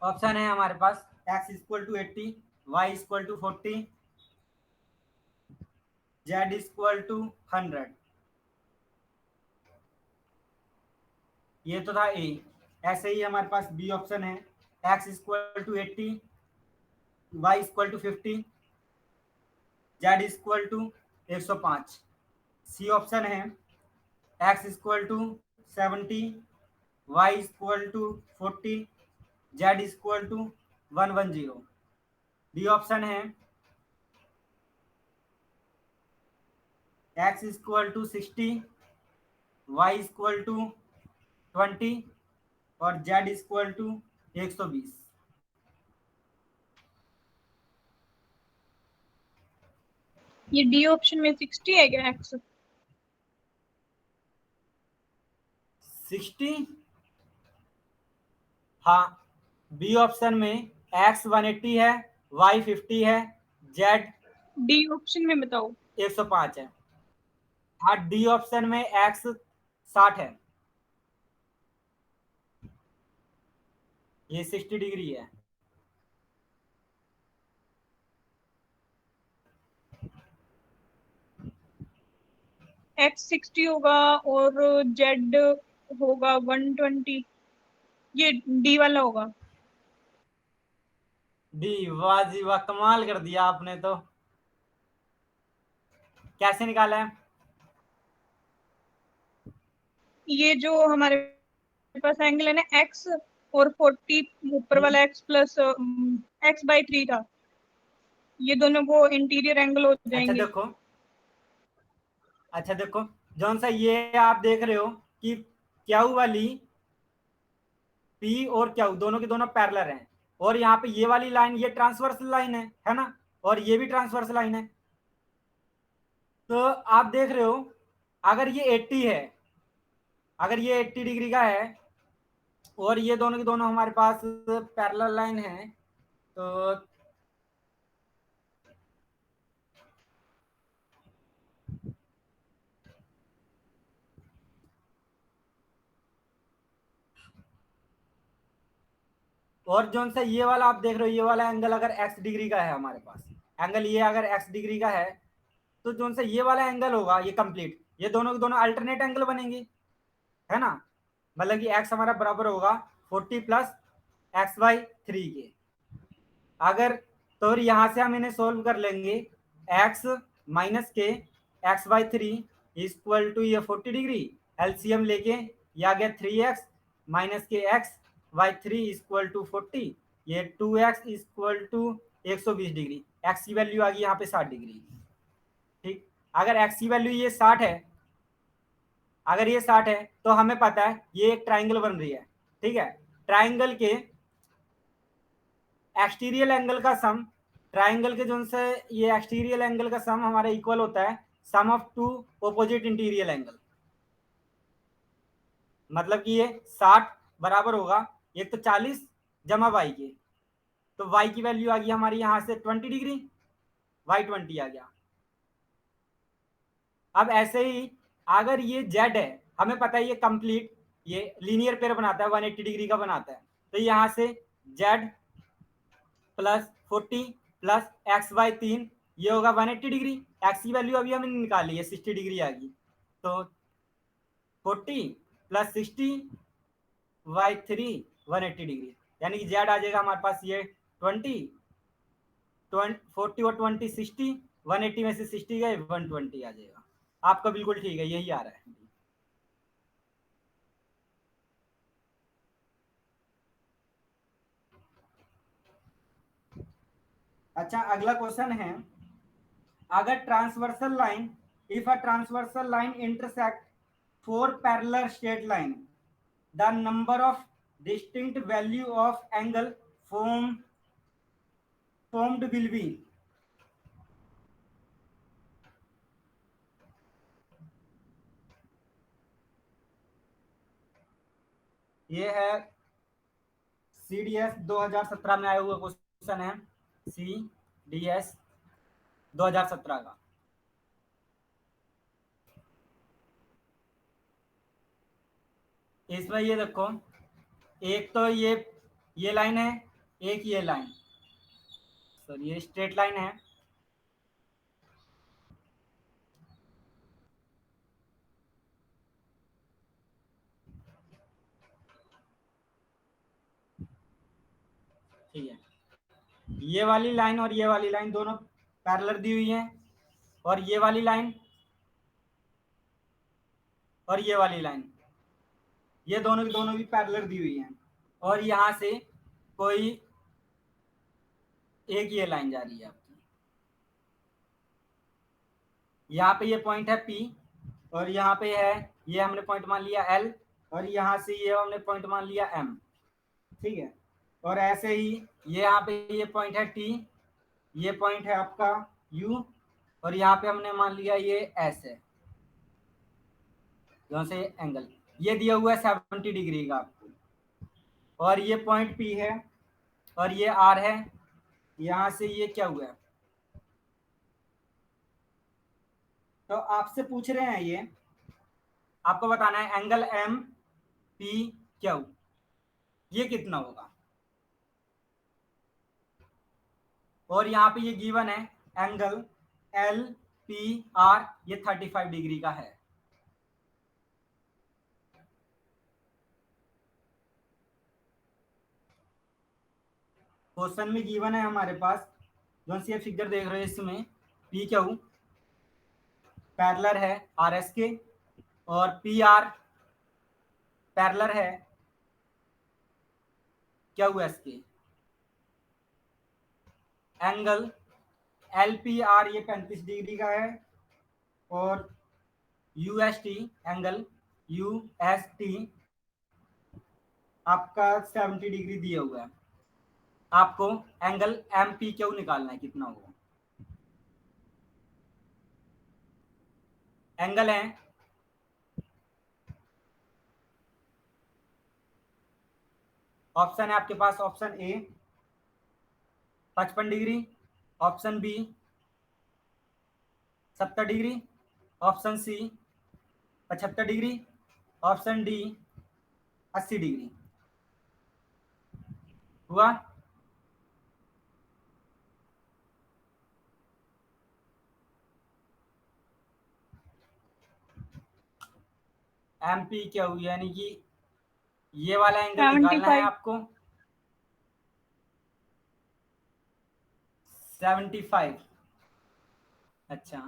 ऑप्शन है हमारे पास x equal to 80, y equal to 40, z equal to 100। ये तो था ए। ऐसे ही हमारे पास बी ऑप्शन है x equal to 80, y equal to 50, z equal to 105। C option है x equal to 70, y equal to 40, z equal to 110। D option है x equal to 60, y equal to 20 और z equal to 120। ये D option में 60 है क्या x? 60, हाँ। B option में x 180 है, y 50 है, z डी ऑप्शन में बताओ। 105 है। हाँ, डी ऑप्शन में x 60 है, ये 60 डिग्री है। एक्स 60 होगा और जेड होगा 120। ये डी वाला होगा। डी, वाह जी वाह, कमाल कर दिया आपने तो। कैसे निकाला है? ये जो हमारे पास एंगल है ना एक्स, और 40 ऊपर वाला एक्स प्लस x/3 था, ये दोनों को इंटीरियर एंगल हो अच्छा जाएंगे। देखो, अच्छा देखो, जौन सा ये आप देख रहे हो कि क्यू वाली पी और क्यू दोनों के दोनों पैरेलल हैं, और यहाँ पे ये वाली लाइन ये ट्रांसवर्स लाइन है ना, और ये भी ट्रांसवर्स लाइन है। तो आप देख रहे हो, अगर ये 80 है, अगर ये 80 डिग्री का है और ये दोनों के दोनों हमारे पास पैरेलल लाइन है, तो और जो सा ये वाला आप देख रहे हो, ये वाला एंगल अगर x डिग्री का है हमारे पास, एंगल ये अगर x डिग्री का है, तो जो सा ये वाला एंगल होगा ये कंप्लीट, ये दोनों के दोनों अल्टरनेट एंगल बनेंगे, है ना। मतलब कि x हमारा बराबर होगा 40 प्लस x/3 के। अगर तो यहाँ से हम इन्हें सोल्व कर लेंगे, x माइनस के x/3 इक्वल टू ये 40 डिग्री, एलसीएम लेके ये आ गया 3x माइनस के x/3 इक्वल टू 40, ये 2x equal to 120 degree. x की वैल्यू आ गई यहाँ पे 60 डिग्री। ठीक, अगर x की वैल्यू ये 60 है, अगर ये 60 है तो हमें पता है ये एक ट्राइंगल बन रही है। ठीक है, ट्राइंगल के एक्सटीरियल एंगल का सम, ट्राइंगल के जो से ये एक्सटीरियल एंगल का सम हमारा इक्वल होता है sum of two opposite interior angle. मतलब कि ये 60 बराबर होगा एक तो 40 जमा y के, तो y की वैल्यू आ गई हमारी यहाँ से 20 डिग्री, y 20 आ गया। अब ऐसे ही अगर ये z है, हमें पता है ये कंप्लीट ये लीनियर पेयर बनाता है, 180 डिग्री का बनाता है, तो यहाँ से z प्लस 40 प्लस x/3 ये होगा 180 डिग्री। x की वैल्यू अभी हमने निकाली है 60 डिग्री आ गई, तो 40 प्लस 60/3 180 डिग्री, यानी कि z आ जाएगा हमारे पास ये 20, 40 और 20 60, 180 में से 60 गए 120 आ जाएगा। आपका बिल्कुल ठीक है, यही आ रहा है। अच्छा, अगला क्वेश्चन है, अगर transversal line, if a transversal line intersect four parallel straight line, the number of distinct value of angle formed will be। ये है CDS 2017 में आया हुआ क्वेश्चन है, CDS 2017 का। इसमें ये देखो, एक तो ये लाइन है, एक ये लाइन, सॉरी ये स्ट्रेट लाइन है, ठीक है। ये वाली लाइन और ये वाली लाइन दोनों पैरेलल दी हुई है, और ये वाली लाइन और ये वाली लाइन ये दोनों की दोनों भी पैरेलल दी हुई हैं, और यहाँ से कोई एक ये लाइन जा रही है आपकी, यहाँ पे ये पॉइंट है P, और यहाँ पे है ये हमने पॉइंट मान लिया L, और यहाँ से ये हमने पॉइंट मान लिया M, ठीक है। और ऐसे ही ये यहाँ पे ये पॉइंट है T, ये पॉइंट है आपका U, और यहाँ पे हमने मान लिया ये S है, यहाँ से एंगल ये दिया हुआ है 70 डिग्री का आपको, और ये पॉइंट P है, और ये R है, यहाँ से ये क्या हुआ है, तो आपसे पूछ रहे हैं ये आपको बताना है एंगल एम पी क्यू ये कितना होगा, और यहाँ पे ये गिवन है एंगल एल पी आर ये 35 डिग्री का है। क्वेश्चन में गिवन है हमारे पास जो सी फिगर देख रहे हो इसमें पी क्यू पैरेलल है आर एस के, और पी आर पैरेलल है क्यू एस के। एंगल एल पी आर ये 35 डिग्री का है, और U S T angle U S T आपका 70 डिग्री दिया हुआ है। आपको एंगल एम पी क्यू निकालना है कितना होगा। एंगल है ऑप्शन है आपके पास, option A 55 degree, option B 70 degree, option C 75 degree, option D 80 degree. हुआ? एम पी क्या हुई, यानी कि ये वाला एंगल निकालना है 75। आपको 75। अच्छा,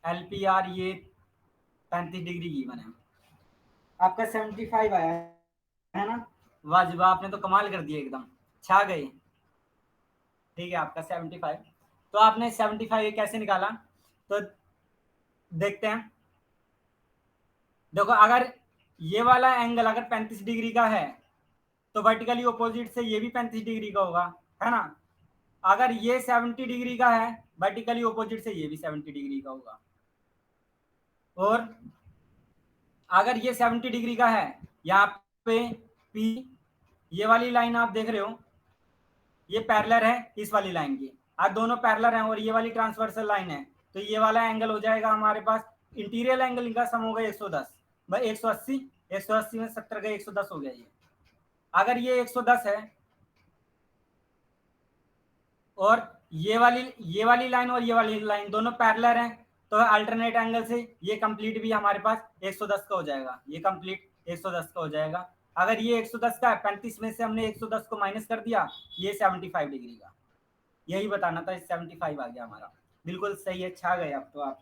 एल पी आर ये 35 डिग्री की बना आपका 75 आया है ना। वाजिब, आपने तो कमाल कर दिया, एकदम छा गए। ठीक है, आपका 75। तो आपने 75 कैसे निकाला, तो देखते हैं। देखो, अगर ये वाला एंगल अगर 35 डिग्री का है तो वर्टिकली ऑपोजिट से ये भी 35 डिग्री का होगा, है ना। अगर ये 70 डिग्री का है वर्टिकली ऑपोजिट से ये भी 70 डिग्री का होगा, और अगर ये 70 डिग्री का है, यहाँ पे पी ये वाली लाइन आप देख रहे हो ये पैरेलल है इस वाली लाइन की, आज दोनों पैरेलल हैं, और ये वाली ट्रांसवर्सल लाइन है, तो ये वाला एंगल हो जाएगा हमारे पास इंटीरियर एंगल इनका सम होगा 110 भाई 180, 180 में 70 का 110 हो गया ये। अगर ये 110 है और ये वाली लाइन और ये वाली लाइन दोनों पैरेलल हैं, तो अल्टरनेट एंगल से ये कंप्लीट भी हमारे पास 110 का हो जाएगा, ये कंप्लीट 110 का हो जाएगा। अगर ये 110 का है, 35 में से हमने 110 को माइनस कर दिया, ये 75 डिग्री का, यही बताना था। 75 आ गया हमारा, बिल्कुल सही है, छा गए अब तो आप।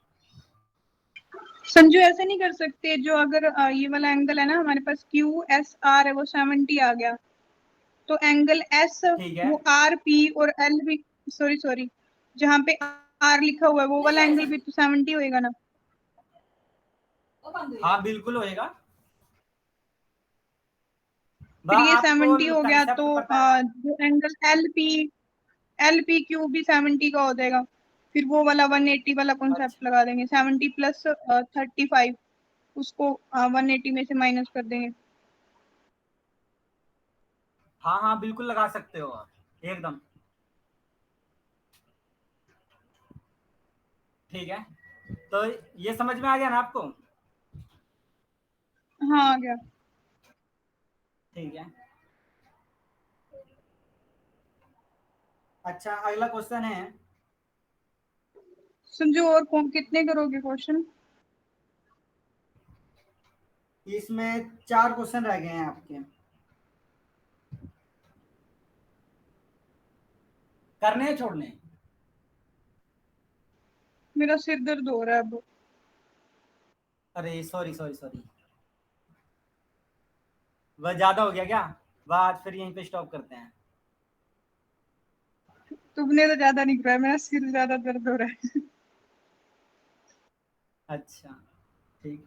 संजू ऐसे नहीं कर सकते, जो अगर ये वाला एंगल है ना हमारे पास क्यू एस आर है वो 70 आ गया, तो एंगल एस ठीक है, वो आर पी और एल भी, सॉरी सॉरी, जहाँ पे आर लिखा हुआ है वो वाला एंगल भी तो 70 होएगा ना। हाँ बिल्कुल होएगा। फिर ये आपको 70 हो गया, तो कंसेप्ट पता है। जो एंगल एल पी क्यू भी 70 का हो जाएगा। फिर वो वाला 180 वाला अच्छा, कॉन्सेप्ट लगा देंगे, 70 प्लस 35, उसको 180 में से माइनस कर देंगे। हाँ हाँ बिल्कुल लगा सकते हो आप, एकदम ठीक है। तो ये समझ में आ गया ना आपको? हाँ आ गया। ठीक है। अच्छा, अगला क्वेश्चन है। संजू और कितने करोगे क्वेश्चन? इसमें 4 क्वेश्चन रह गए हैं आपके, करने हैं छोड़ने? मेरा सिर दर्द हो रहा है अब। अरे सॉरी सॉरी सॉरी, वह ज्यादा हो गया क्या? वह आज फिर यहीं पे स्टॉप करते हैं। तुमने तो ज्यादा नहीं कराया, मेरा सिर ज्यादा दर्द हो रहा है। अच्छा, ठीक।